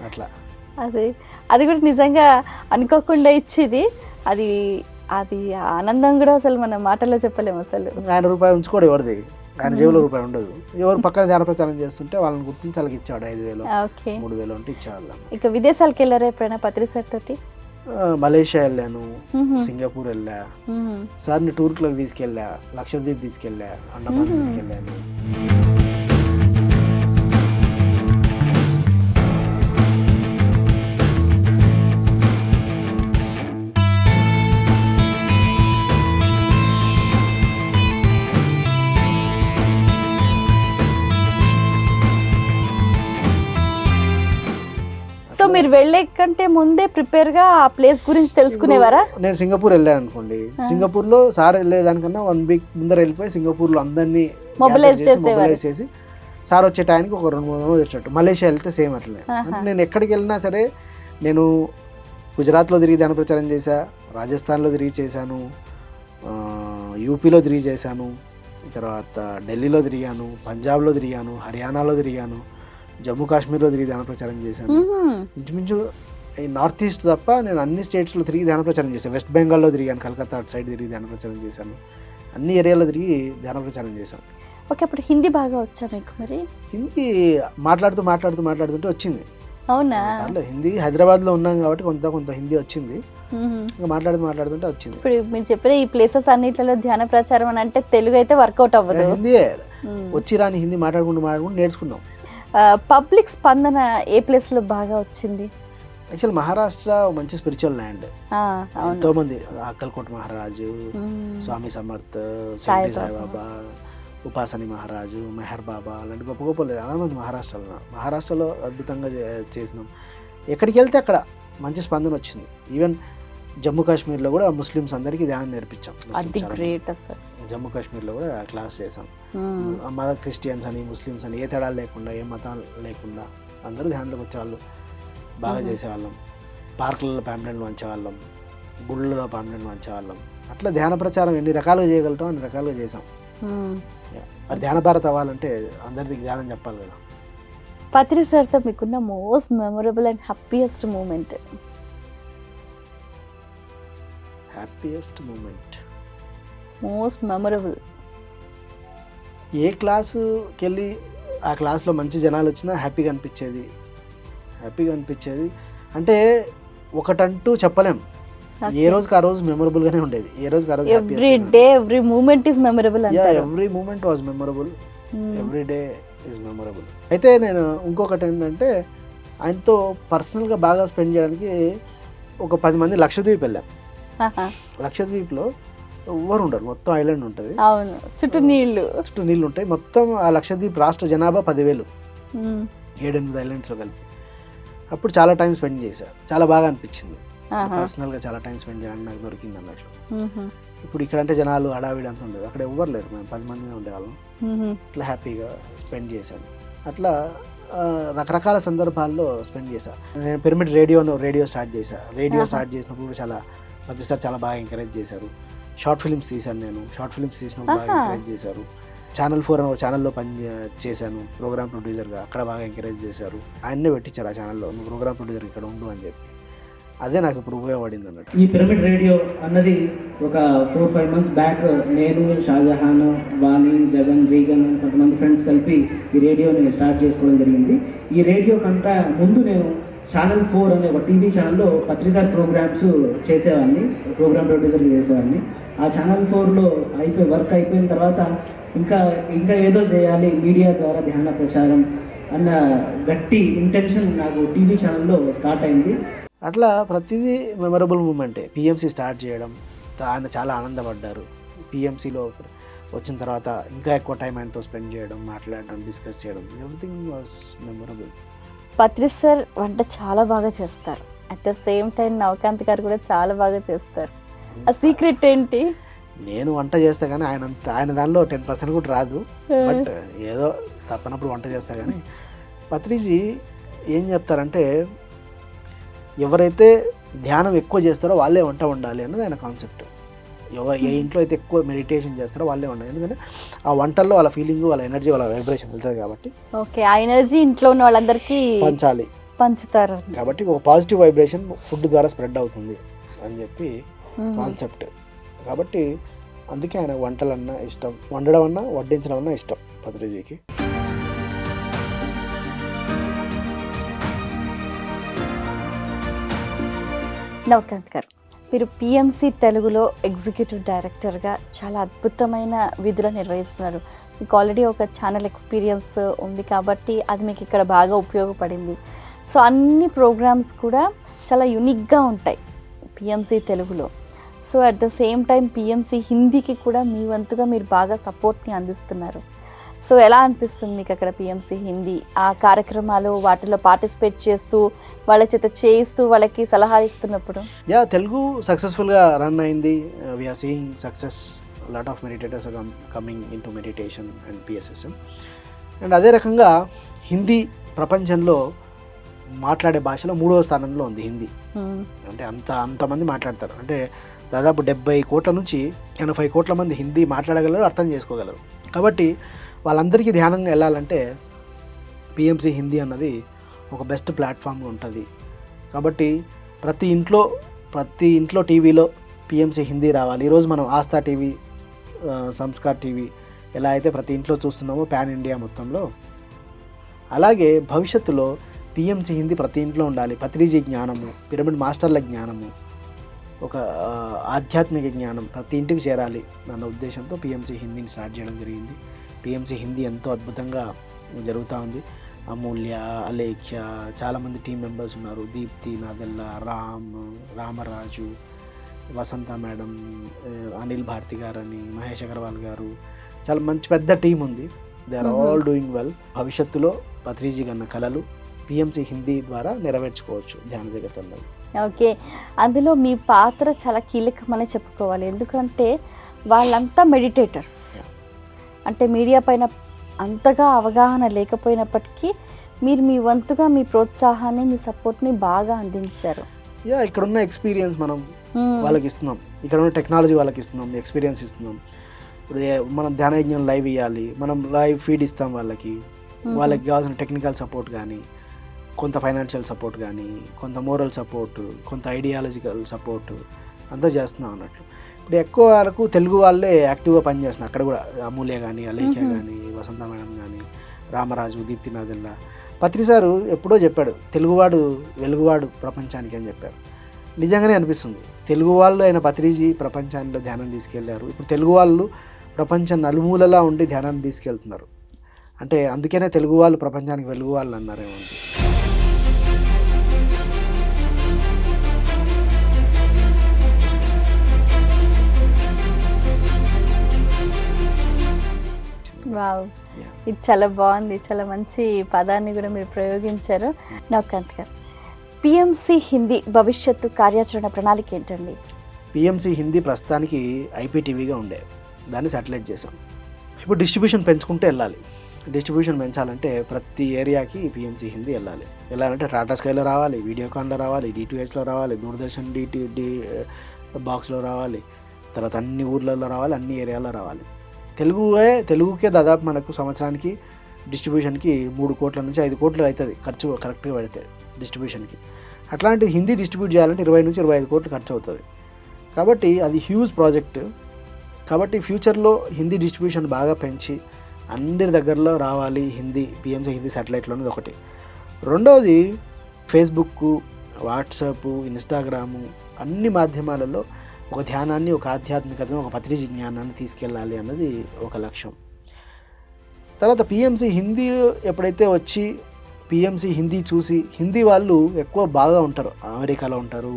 అట్లా. అది కూడా నిజంగా అనుకోకుండా ఇచ్చేది, అది ఆనందం కూడా అసలు మన మాటల్లో చెప్పలేము. అసలు ఆయన రూపాయి ఉంచుకోడు ఎవరిది, ఆయన జేబులో రూపాయి ఉండదు. ఎవరు పక్కన ధ్యాన ప్రచారం చేస్తుంటే వాళ్ళని గుర్తించి వాళ్ళకి ఇచ్చాడు 5,000 3,000 అంటే ఇచ్చేవాళ్ళం. ఇక విదేశాలకు వెళ్ళారా ఎప్పుడైనా పత్రి సార్ తోటి? మలేషియా వెళ్ళాను, సింగపూర్ వెళ్ళా, సార్ని టూర్కి తీసుకెళ్ళా, లక్షద్వీప్ తీసుకెళ్ళా, అండమాన్ తీసుకెళ్ళాను. సో మీరు వెళ్ళే కంటే ముందే ప్రిపేర్గా ఆ ప్లేస్ గురించి తెలుసుకునేవారా? నేను సింగపూర్ వెళ్ళాను అనుకోండి, సింగపూర్లో సార్ వెళ్ళేదానికన్నా 1 వీక్ ముందర వెళ్ళిపోయి సింగపూర్లో అందరినీ మొబిలైజ్ చేసి సార్ వచ్చే టైంకి ఒక 2-3 రోజులు వచ్చేటట్టు. మలేషియా వెళ్తే సేమ్ అట్లనే. అంటే నేను ఎక్కడికి వెళ్ళినా సరే, నేను గుజరాత్లో తిరిగి ధ్యాన ప్రచారం చేశా, రాజస్థాన్లో తిరిగి చేశాను, యూపీలో తిరిగి చేశాను, తర్వాత ఢిల్లీలో తిరిగాను, పంజాబ్లో తిరిగాను, హర్యానాలో తిరిగాను, జమ్మూ కాశ్మీర్లో తిరిగి ధ్యాన ప్రచారం చేశాను. ఇంచుమించు ఈ నార్త్ ఈస్ట్ తప్ప నేను అన్ని స్టేట్స్లో తిరిగి ధ్యాన ప్రచారం చేశాను. వెస్ట్ బెంగాల్లో తిరిగాను, కలకత్తా అటు సైడ్ తిరిగి ధ్యాన ప్రచారం చేశాను, అన్ని ఏరియాలో తిరిగి ధ్యాన ప్రచారం చేశాను. ఓకే, అప్పుడు హిందీ బాగా వచ్చా మీకు? మరి హిందీ మాట్లాడుతుంటే వచ్చింది. అవునా? హిందీ హైదరాబాద్లో ఉన్నాం కాబట్టి కొంత హిందీ వచ్చింది, ఇంకా మాట్లాడుతుంటే వచ్చింది. ఇప్పుడు మీరు చెప్పిన ఈ ప్లేసెస్ అన్నిట్లలో ధ్యాన ప్రచారం అని అంటే తెలుగు అయితే వర్కౌట్ అవ్వదు, హిందీయే వచ్చి రాని హిందీ మాట్లాడుకుంటూ నేర్చుకున్నాం. పబ్లిక్ స్పందన ఏ ప్లేస్లో బాగా వచ్చింది? యాక్చువల్ మహారాష్ట్ర మంచి స్పిరిచువల్ ల్యాండ్, ఎంతో మంది అక్కల్కోట్ మహారాజు, స్వామి సమర్థ్, సాయిబాబా, ఉపాసని మహారాజు, మెహర్ బాబా, అలాంటి గొప్ప గొప్ప లేదు చాలా మంది మహారాష్ట్రలో అద్భుతంగా చేసినాం. ఎక్కడికి వెళ్తే అక్కడ మంచి స్పందన వచ్చింది. ఈవెన్ జమ్మూ కాశ్మీర్లో కూడా ముస్లిమ్స్ అందరికీ ధ్యానం నేర్పించాం. జమ్మూ కాశ్మీర్లో కూడా క్లాస్ చేసాం. క్రిస్టియన్స్ అని ముస్లిమ్స్ అని ఏ తేడాలు లేకుండా, ఏ మతాలు లేకుండా అందరూ ధ్యానంలోకి వచ్చేవాళ్ళు, బాగా చేసేవాళ్ళం. పార్కులలో ప్యాంప్లెట్లు వంచేవాళ్ళం, గుళ్ళలో ప్యాంప్లెట్లు వంచేవాళ్ళం. అట్లా ధ్యాన ప్రచారం ఎన్ని రకాలుగా చేయగలుగుతాం అన్ని రకాలుగా చేసాం. మరి ధ్యాన భారత్ అవ్వాలంటే అందరికీ ధ్యానం చెప్పాలి కదా. పత్రి సార్తో మీకున్న most memorable and happiest moment? Most memorable ఏ క్లాసుకి వెళ్ళి ఆ క్లాస్లో మంచి జనాలు వచ్చినా హ్యాపీగా అనిపించేది. అంటే ఒకటంటూ చెప్పలేం, ఏ రోజుకి ఆ రోజు మెమొరబుల్ గానే ఉండేది. ఏ రోజుకి ఆ రోజు every day every moment is memorable. Every moment was memorable, every day is memorable. అయితే నేను ఇంకొకటి ఏంటంటే, ఆయనతో పర్సనల్గా బాగా స్పెండ్ చేయడానికి ఒక 10 మంది లక్షద్వీప్ వెళ్ళాం. లక్షద్వీప్లో ఎవ్వరు ఉండరు, మొత్తం ఐలాండ్ ఉంటుంది, చుట్టూ నీళ్లు ఉంటాయి. మొత్తం ఆ లక్షద్వీప్ రాష్ట్ర జనాభా 10,000, 7-8 ఐలాండ్స్లో కలిపి. అప్పుడు చాలా టైం స్పెండ్ చేశా, చాలా బాగా అనిపించింది. పర్సనల్గా చాలా టైం స్పెండ్ చేయడానికి నాకు దొరికింది అన్నట్లు. ఇప్పుడు ఇక్కడ అంటే జనాలు హడావిడి అంత ఉండదు, అక్కడ ఎవ్వరు లేరు, మేము 10 మందినే ఉండేవాళ్ళం. అట్లా హ్యాపీగా స్పెండ్ చేశాను. అట్లా రకరకాల సందర్భాల్లో స్పెండ్ చేశాను. నేను పిరమిడ్ రేడియో స్టార్ట్ చేశాను. రేడియో స్టార్ట్ చేసినప్పుడు కూడా చాలా ప్రతిసారి చాలా బాగా ఎంకరేజ్ చేశారు. షార్ట్ ఫిల్మ్స్ తీశాను నేను, షార్ట్ ఫిల్మ్స్ తీసినప్పుడు బాగా ఎంకరేజ్ చేశారు. ఛానల్ 4 అనే ఛానల్లో చేశాను ప్రోగ్రామ్ ప్రొడ్యూసర్గా, అక్కడ బాగా ఎంకరేజ్ చేశారు. ఆయన్నే పెట్టించారు ఆ ఛానల్లో, నువ్వు ప్రోగ్రామ్ ప్రొడ్యూసర్ ఇక్కడ ఉండు అని చెప్పి. అదే నాకు ఇప్పుడు ఉపయోగపడింది అన్నట్టు. ఈ పిరమిడ్ రేడియో అన్నది ఒక 4-5 మంత్స్ బ్యాక్ నేను, షాజహాన్, వాణి, జగన్, రీగన్ కొంతమంది ఫ్రెండ్స్ కలిపి ఈ రేడియోని స్టార్ట్ చేసుకోవడం జరిగింది. ఈ రేడియో కంటే ముందు నేను ఛానల్ 4 అనే ఒక టీవీ ఛానల్లో పత్రిసార్ ప్రోగ్రామ్స్ చేసేవాడిని, ప్రోగ్రామ్ ప్రొడ్యూసర్గా చేసేవాడిని. ఆ ఛానల్ 4లో వర్క్ అయిపోయిన తర్వాత ఇంకా ఏదో చేయాలి మీడియా ద్వారా ధ్యాన ప్రచారం అన్న గట్టి ఇంటెన్షన్ నాకు టీవీ ఛానల్లో స్టార్ట్ అయింది. అట్లా ప్రతిదీ మెమరబుల్ మూమెంటే. పిఎంసి స్టార్ట్ చేయడం, ఆయన చాలా ఆనందపడ్డారు. పిఎంసిలో వచ్చిన తర్వాత ఇంకా ఎక్కువ టైం ఆయనతో స్పెండ్ చేయడం, మాట్లాడడం, డిస్కస్ చేయడం, everything was memorable. Patri sir వంట చాలా బాగా చేస్తారు, at the same time Navakanth గారు కూడా చాలా బాగా చేస్తారు. ఆ సీక్రెట్ ఏంటి? నేను వంట చేస్తా కానీ ఆయన దానిలో 10% కూడా రాదు, బట్ ఏదో తప్పనప్పుడు వంట చేస్తా. కానీ పత్రిజీ ఏం చెప్తారంటే, ఎవరైతే ధ్యానం ఎక్కువ చేస్తారో వాళ్ళే వంట ఉండాలి అన్నది ఆయన కాన్సెప్ట్. ఏ ఇంట్లో అయితే ఎక్కువ మెడిటేషన్ చేస్తారో వాళ్ళే ఉండాలి, ఎందుకంటే ఆ వంటల్లో వాళ్ళ ఫీలింగ్, వాళ్ళ ఎనర్జీ, వాళ్ళ వైబ్రేషన్ వెళ్తుంది కాబట్టి. ఓకే, ఆ ఎనర్జీ ఇంట్లో ఉన్న వాళ్ళందరికీ పంచుతారు కాబట్టి ఒక పాజిటివ్ వైబ్రేషన్ ఫుడ్ ద్వారా స్ప్రెడ్ అవుతుంది అని చెప్పి కాన్సెప్ట్. కాబట్టి అందుకే ఆయన వంటలన్నా ఇష్టం, వండడం అన్నా వడ్డించడం అన్నా ఇష్టం పత్రిజీకి. నవకాంత్ గారు, మీరు పిఎంసి తెలుగులో ఎగ్జిక్యూటివ్ డైరెక్టర్గా చాలా అద్భుతమైన విధులు నిర్వహిస్తున్నారు. మీకు ఆల్రెడీ ఒక ఛానల్ ఎక్స్పీరియన్స్ ఉంది కాబట్టి అది మీకు ఇక్కడ బాగా ఉపయోగపడింది. సో అన్ని ప్రోగ్రామ్స్ కూడా చాలా యూనిక్గా ఉంటాయి పిఎంసి తెలుగులో. So at the same time PMC హిందీకి కూడా మీ వంతుగా మీరు బాగా సపోర్ట్ని అందిస్తున్నారు. సో ఎలా అనిపిస్తుంది మీకు అక్కడ పిఎంసి హిందీ ఆ కార్యక్రమాలు, వాటిలో పార్టిసిపేట్ చేస్తూ వాళ్ళ చేత చేయిస్తూ వాళ్ళకి సలహా ఇస్తున్నప్పుడు? తెలుగు సక్సెస్ఫుల్గా రన్ అయింది. We are seeing success, lot of meditators are coming into meditation and PSSM. And అదే రకంగా హిందీ ప్రపంచంలో మాట్లాడే భాషలో 3వ స్థానంలో ఉంది హిందీ. అంటే అంతమంది మాట్లాడతారు. అంటే దాదాపు 70 కోట్ల నుంచి 80 కోట్ల మంది హిందీ మాట్లాడగలరు, అర్థం చేసుకోగలరు. కాబట్టి వాళ్ళందరికీ ధ్యానంగా వెళ్ళాలంటే పిఎంసి హిందీ అన్నది ఒక బెస్ట్ ప్లాట్ఫామ్గా ఉంటుంది. కాబట్టి ప్రతి ఇంట్లో టీవీలో పిఎంసి హిందీ రావాలి. ఈరోజు మనం ఆస్థా టీవీ, సంస్కార్ టీవీ ఎలా అయితే ప్రతి ఇంట్లో చూస్తున్నామో పాన్ ఇండియా మొత్తంలో, అలాగే భవిష్యత్తులో పిఎంసి హిందీ ప్రతి ఇంట్లో ఉండాలి. పత్రిజీ జ్ఞానము, పిరమిడ్ మాస్టర్ల జ్ఞానము, ఒక ఆధ్యాత్మిక జ్ఞానం ప్రతి ఇంటికి చేరాలి అన్న ఉద్దేశంతో పిఎంసి హిందీని స్టార్ట్ చేయడం జరిగింది. పిఎంసి హిందీ ఎంతో అద్భుతంగా జరుగుతూ ఉంది. అమూల్య, అలేఖ్య, చాలామంది టీం మెంబర్స్ ఉన్నారు. దీప్తి, నాదెల్లా, రామరాజు, వసంత మేడం, అనిల్ భారతి గారని, మహేష్ అగర్వాల్ గారు, చాలా మంచి పెద్ద టీం ఉంది. They are all doing well. భవిష్యత్తులో పత్రిజీ కన్న కళలు పిఎంసి హిందీ ద్వారా నెరవేర్చుకోవచ్చు ధ్యాన జగత్తులో. ఓకే, అందులో మీ పాత్ర చాలా కీలకమని చెప్పుకోవాలి. ఎందుకంటే వాళ్ళంతా మెడిటేటర్స్. అంటే మీడియా పైన అంతగా అవగాహన లేకపోయినప్పటికీ మీరు మీ వంతుగా మీ ప్రోత్సాహాన్ని, మీ సపోర్ట్ని బాగా అందించారు. ఇక్కడున్న ఎక్స్పీరియన్స్ మనం వాళ్ళకి ఇస్తున్నాం, ఇక్కడ ఉన్న టెక్నాలజీ వాళ్ళకి ఇస్తున్నాం, ఎక్స్పీరియన్స్ ఇస్తున్నాం. ఇప్పుడు మనం ధ్యానయజ్ఞం లైవ్ ఇవ్వాలి, మనం లైవ్ ఫీడ్ ఇస్తాం వాళ్ళకి. వాళ్ళకి కావాల్సిన టెక్నికల్ సపోర్ట్ కానీ, కొంత ఫైనాన్షియల్ సపోర్ట్ కానీ, కొంత మోరల్ సపోర్ట్, కొంత ఐడియాలజికల్ సపోర్ట్ అంతా చేస్తున్నాం అన్నట్లు. ఇప్పుడు ఎక్కువ వరకు తెలుగు వాళ్ళే యాక్టివ్గా పనిచేస్తున్నారు. అక్కడ కూడా అమూల్య కానీ, అలేఖ్య కానీ, వసంత మేడం కానీ, రామరాజు, దీప్తి, నాదెల్లా. పత్రి సారు ఎప్పుడో చెప్పాడు, తెలుగువాడు వెలుగువాడు ప్రపంచానికి అని చెప్పారు. నిజంగానే అనిపిస్తుంది. తెలుగు వాళ్ళు అయిన పత్రిజీ ప్రపంచాన్ని ధ్యానం తీసుకెళ్లారు. ఇప్పుడు తెలుగు వాళ్ళు ప్రపంచం నలుమూలలా ఉండి ధ్యానాన్ని తీసుకెళ్తున్నారు. అంటే అందుకనే తెలుగు వాళ్ళు ప్రపంచానికి వెలుగు వాళ్ళు అన్నారేమో. వావ్, ఇది చాలా బాగుంది. చాలా మంచి పదాన్ని కూడా మీరు ప్రయోగించారు. నవకాంత్ గారు, పిఎంసి హిందీ భవిష్యత్తు కార్యాచరణ ప్రణాళిక ఏంటండి? పిఎంసి హిందీ ప్రస్తుతానికి ఐపీటీవీగా ఉండే, దాన్ని శాటిలైట్ చేసాం. ఇప్పుడు డిస్ట్రిబ్యూషన్ పెంచుకుంటూ వెళ్ళాలి. డిస్ట్రిబ్యూషన్ పెంచాలంటే ప్రతి ఏరియాకి పిఎంసి హిందీ వెళ్ళాలి. వెళ్ళాలంటే టాటా స్కైలో రావాలి, వీడియోకాన్లో రావాలి, D2Hలో రావాలి, దూరదర్శన్ డి బాక్స్లో రావాలి, తర్వాత అన్ని ఊర్లలో రావాలి, అన్ని ఏరియాలో రావాలి. తెలుగుకే దాదాపు మనకు సంవత్సరానికి డిస్ట్రిబ్యూషన్కి 3 కోట్ల నుంచి 5 కోట్లు అవుతుంది ఖర్చు, కరెక్ట్గా పెడితే డిస్ట్రిబ్యూషన్కి. అట్లాంటి హిందీ డిస్ట్రిబ్యూట్ చేయాలంటే 20 నుంచి 25 కోట్లు ఖర్చు అవుతుంది. కాబట్టి అది హ్యూజ్ ప్రాజెక్ట్. కాబట్టి ఫ్యూచర్లో హిందీ డిస్ట్రిబ్యూషన్ బాగా పెంచి అందరి దగ్గరలో రావాలి హిందీ, పిఎంసీ హిందీ శాటిలైట్లో అనేది ఒకటి. రెండవది ఫేస్బుక్, వాట్సాప్, ఇన్స్టాగ్రాము అన్ని మాధ్యమాలలో ఒక ధ్యానాన్ని, ఒక ఆధ్యాత్మికతను, ఒక పత్రిజీ జ్ఞానాన్ని తీసుకెళ్ళాలి అన్నది ఒక లక్ష్యం. తర్వాత పిఎంసీ హిందీ ఎప్పుడైతే వచ్చి పిఎంసీ హిందీ చూసి హిందీ వాళ్ళు ఎక్కువ బాగా ఉంటారు. అమెరికాలో ఉంటారు,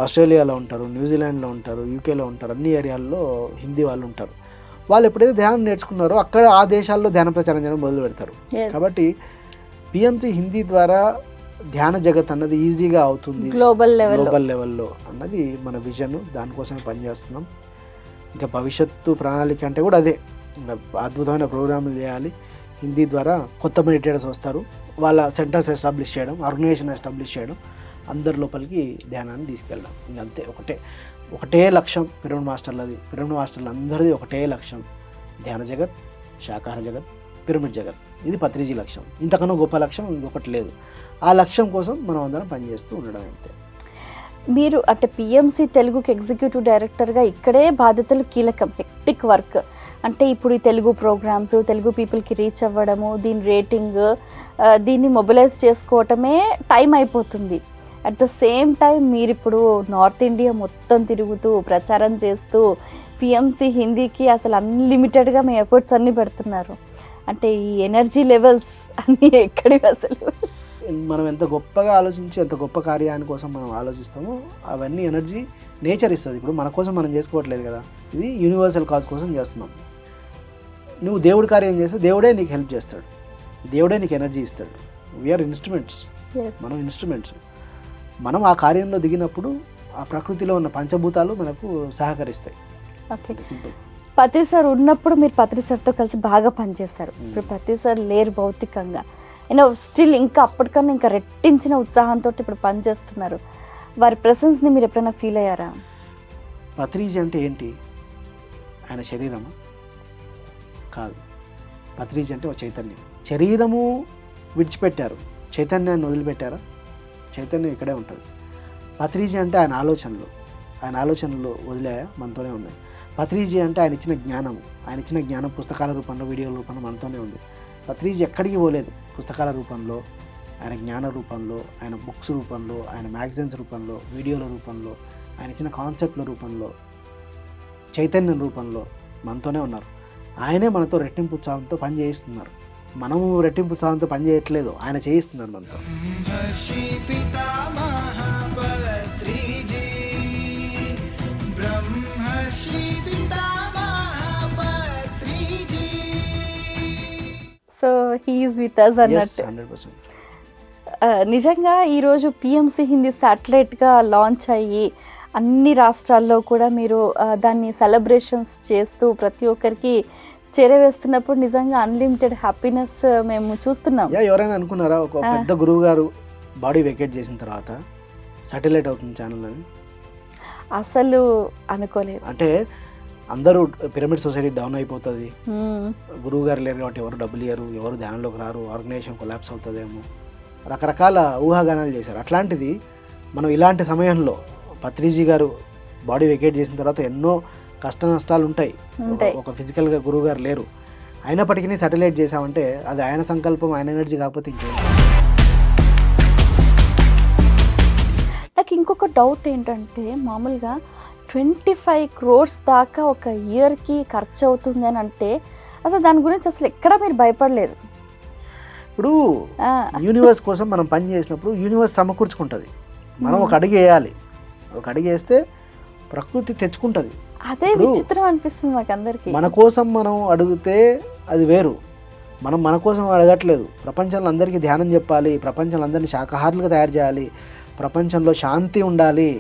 ఆస్ట్రేలియాలో ఉంటారు, న్యూజిలాండ్లో ఉంటారు, యూకేలో ఉంటారు, అన్ని ఏరియాల్లో హిందీ వాళ్ళు ఉంటారు. వాళ్ళు ఎప్పుడైతే ధ్యానం నేర్చుకున్నారో అక్కడ ఆ దేశాల్లో ధ్యాన ప్రచారం చేయడం మొదలు పెడతారు. కాబట్టి పిఎంసీ హిందీ ద్వారా ధ్యాన జగత్ అన్నది ఈజీగా అవుతుంది గ్లోబల్ లెవెల్లో అన్నది మన విజన్. దానికోసమే పనిచేస్తున్నాం. ఇంకా భవిష్యత్తు ప్రణాళిక అంటే కూడా అదే, అద్భుతమైన ప్రోగ్రాములు చేయాలి. హిందీ ద్వారా కొత్త మెడిటేటర్స్ వస్తారు, వాళ్ళ సెంటర్స్ ఎస్టాబ్లిష్ చేయడం, ఆర్గనైజేషన్ ఎస్టాబ్లిష్ చేయడం, అందరి లోపలికి ధ్యానాన్ని తీసుకెళ్ళడం. ఇంకంతే, ఒకటే లక్ష్యం పిరమిడ్ మాస్టర్లది. పిరమిడ్ మాస్టర్లు అందరిది ఒకటే లక్ష్యం, ధ్యాన జగత్, శాకాహార జగత్, పిరమిడ్ జగత్. ఇది పత్రిజీ లక్ష్యం. ఇంతకన్నా గొప్ప లక్ష్యం ఇంకొకటి లేదు. ఆ లక్ష్యం కోసం మనం అందరం పనిచేస్తూ ఉండడం అంతే. మీరు అంటే పిఎంసి తెలుగుకి ఎగ్జిక్యూటివ్ డైరెక్టర్గా ఇక్కడే బాధ్యతలు కీలకం, హెక్టిక్ వర్క్. అంటే ఇప్పుడు ఈ తెలుగు ప్రోగ్రామ్స్ తెలుగు పీపుల్కి రీచ్ అవ్వడము, దీని రేటింగ్, దీన్ని మొబిలైజ్ చేసుకోవటమే టైం అయిపోతుంది. అట్ ద సేమ్ టైం మీరు ఇప్పుడు నార్త్ ఇండియా మొత్తం తిరుగుతూ ప్రచారం చేస్తూ పిఎంసి హిందీకి అసలు అన్లిమిటెడ్గా మీ ఎఫర్ట్స్ అన్నీ పెడుతున్నారు. అంటే ఈ ఎనర్జీ లెవెల్స్ అన్నీ ఎక్కడివి అసలు? మనం ఎంత గొప్పగా ఆలోచించి ఎంత గొప్ప కార్యాన్ని కోసం మనం ఆలోచిస్తామో అవన్నీ ఎనర్జీ నేచర్ ఇస్తుంది. ఇప్పుడు మన కోసం మనం చేసుకోవట్లేదు కదా, ఇది యూనివర్సల్ కాజ్ కోసం చేస్తున్నాం. నువ్వు దేవుడి కార్యం చేస్తే దేవుడే నీకు హెల్ప్ చేస్తాడు, దేవుడే నీకు ఎనర్జీ ఇస్తాడు. వీఆర్ ఇన్స్ట్రుమెంట్స్, మనం ఇన్స్ట్రుమెంట్స్. మనం ఆ కార్యంలో దిగినప్పుడు ఆ ప్రకృతిలో ఉన్న పంచభూతాలు మనకు సహకరిస్తాయి. Okay, simple. పత్రి సార్ ఉన్నప్పుడు మీరు పత్రి సార్తో కలిసి బాగా పనిచేస్తారు. ఇప్పుడు పత్రి సార్ లేరు భౌతికంగా, అయినా స్టిల్ ఇంకా అప్పటికన్నా ఇంకా రెట్టించిన ఉత్సాహంతో ఇప్పుడు పనిచేస్తున్నారు. వారి ప్రెసెన్స్ని మీరు ఎప్పుడైనా ఫీల్ అయ్యారా? పత్రిజీ అంటే ఏంటి? ఆయన శరీరమా? కాదు. పత్రిజీ అంటే ఒక చైతన్యం. శరీరము విడిచిపెట్టారు, చైతన్యాన్ని వదిలిపెట్టారా? చైతన్యం ఇక్కడే ఉంటుంది. పత్రిజీ అంటే ఆయన ఆలోచనలు వదిలేయా? మనతోనే ఉన్నాయి. పత్రిజీ అంటే ఆయన ఇచ్చిన జ్ఞానం పుస్తకాల రూపంలో, వీడియోల రూపంలో మనతోనే ఉంది. పత్రిజీ ఎక్కడికి పోలేదు. పుస్తకాల రూపంలో, ఆయన జ్ఞాన రూపంలో, ఆయన బుక్స్ రూపంలో, ఆయన మ్యాగజైన్స్ రూపంలో, వీడియోల రూపంలో, ఆయన ఇచ్చిన కాన్సెప్ట్ల రూపంలో, చైతన్యం రూపంలో మనతోనే ఉన్నారు. ఆయనే మనతో రెట్టింపు ఉత్సాహంతో పని చేయిస్తున్నారు. మనము రెట్టింపు ఉత్సాహంతో పని చేయట్లేదు, ఆయన చేయిస్తున్నారు మనతో. సో హీఈస్ విత్ అస్ అన్నట్టు. 100%. నిజంగా ఈరోజు పిఎంసి హిందీ శాటిలైట్గా లాంచ్ అయ్యి అన్ని రాష్ట్రాల్లో కూడా మీరు దాన్ని సెలబ్రేషన్స్ చేస్తూ ప్రతి ఒక్కరికి చేరవేస్తున్నప్పుడు నిజంగా అన్లిమిటెడ్ హ్యాపీనెస్ మేము చూస్తున్నాం. ఎవరైనా అనుకున్నారా ఒక పెద్ద గురువు గారు బాడీ వెకేట్ చేసిన తర్వాత శాటిలైట్ అవుతుంది ఛానల్ అని? అసలు అనుకోలేదు. అంటే అందరూ పిరమిడ్ సొసైటీ డౌన్ అయిపోతుంది, గురువు గారు లేరు కాబట్టి ఎవరు డబ్బులు ఇయ్యరు, ఎవరు ధ్యానంలోకి రారు, ఆర్గనైజేషన్ కొలాప్స్ అవుతుందేమో, రకరకాల ఊహాగానాలు చేశారు. అట్లాంటిది మనం ఇలాంటి సమయంలో పత్రిజీ గారు బాడీ వెకేట్ చేసిన తర్వాత ఎన్నో కష్ట నష్టాలు ఉంటాయి. ఒక ఫిజికల్గా గురువు గారు లేరు, అయినప్పటికీ శాటిలైట్ చేసామంటే అది ఆయన సంకల్పం, ఆయన ఎనర్జీ కాకపోతే ఇంకేం. నాకు ఇంకొక డౌట్ ఏంటంటే, మామూలుగా 25 crores దాకా ఒక ఇయర్కి ఖర్చు అవుతుంది అని అంటే అసలు దాని గురించి అసలు ఎక్కడ మీరు భయపడలేదు? ఇప్పుడు యూనివర్స్ కోసం మనం పని చేసినప్పుడు యూనివర్స్ సమకూర్చుకుంటుంది. మనం ఒక అడుగు వేయాలి, ఒక అడుగు వేస్తే ప్రకృతి తెచ్చుకుంటుంది. అదే విచిత్రం అనిపిస్తుంది మాకు అందరికి. మన కోసం మనం అడిగితే అది వేరు, మనం మన కోసం అడగట్లేదు. ప్రపంచంలో అందరికీ ధ్యానం చెప్పాలి, ప్రపంచంలో అందరినీ శాకాహారులుగా తయారు చేయాలి, ప్రపంచంలో శాంతి ఉండాలి,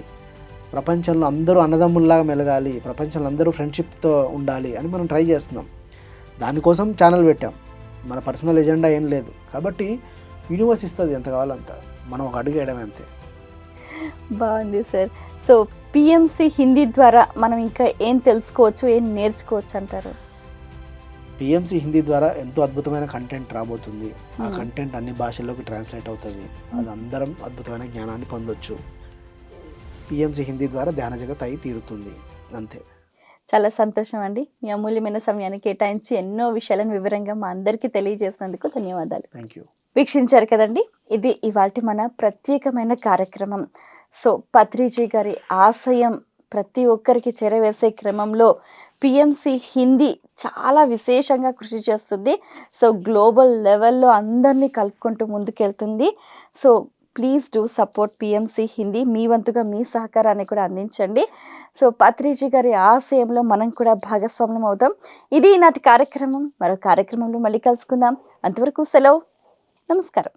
ప్రపంచంలో అందరూ అన్నదమ్ముల్లాగా మెలగాలి, ప్రపంచంలో అందరూ ఫ్రెండ్షిప్తో ఉండాలి అని మనం ట్రై చేస్తున్నాం. దానికోసం ఛానల్ పెట్టాం. మన పర్సనల్ ఎజెండా ఏం లేదు. కాబట్టి యూనివర్స్ ఇస్తుంది ఎంత కావాలంత, మనం ఒక అడుగు వేయడమే అంతే. బాగుంది సార్. సో పిఎంసి హిందీ ద్వారా మనం ఇంకా ఏం తెలుసుకోవచ్చు, ఏం నేర్చుకోవచ్చు అంటారు? పిఎంసి హిందీ ద్వారా ఎంతో అద్భుతమైన కంటెంట్ రాబోతుంది. ఆ కంటెంట్ అన్ని భాషల్లోకి ట్రాన్స్లేట్ అవుతుంది. అది అందరం అద్భుతమైన జ్ఞానాన్ని పొందొచ్చు. పిఎంసి హిందీ ద్వారా ధ్యాన జగత్ అయి తీరుతుంది, అంతే. చాలా సంతోషం అండి. మీ అమూల్యమైన సమయాన్ని కేటాయించి ఎన్నో విషయాలను వివరంగా మా అందరికీ తెలియజేసినందుకు ధన్యవాదాలు. Thank you. వీక్షించారు కదండి, ఇది ఇవాల్టి మన ప్రత్యేకమైన కార్యక్రమం. సో పత్రిజీ గారి ఆశయం ప్రతి ఒక్కరికి చేరవేసే క్రమంలో పిఎంసి హిందీ చాలా విశేషంగా కృషి చేస్తుంది. సో గ్లోబల్ లెవెల్లో అందరినీ కలుపుకుంటూ ముందుకెళ్తుంది. So please do support PMC Hindi. మీ వంతుగా మీ సహకారాన్ని కూడా అందించండి. సో పత్రిజీ గారి ఆశయంలో మనం కూడా భాగస్వామ్యం అవుతాం. ఇది ఈనాటి కార్యక్రమం. మరో కార్యక్రమంలో మళ్ళీ కలుసుకుందాం. అంతవరకు సెలవు. నమస్కారం.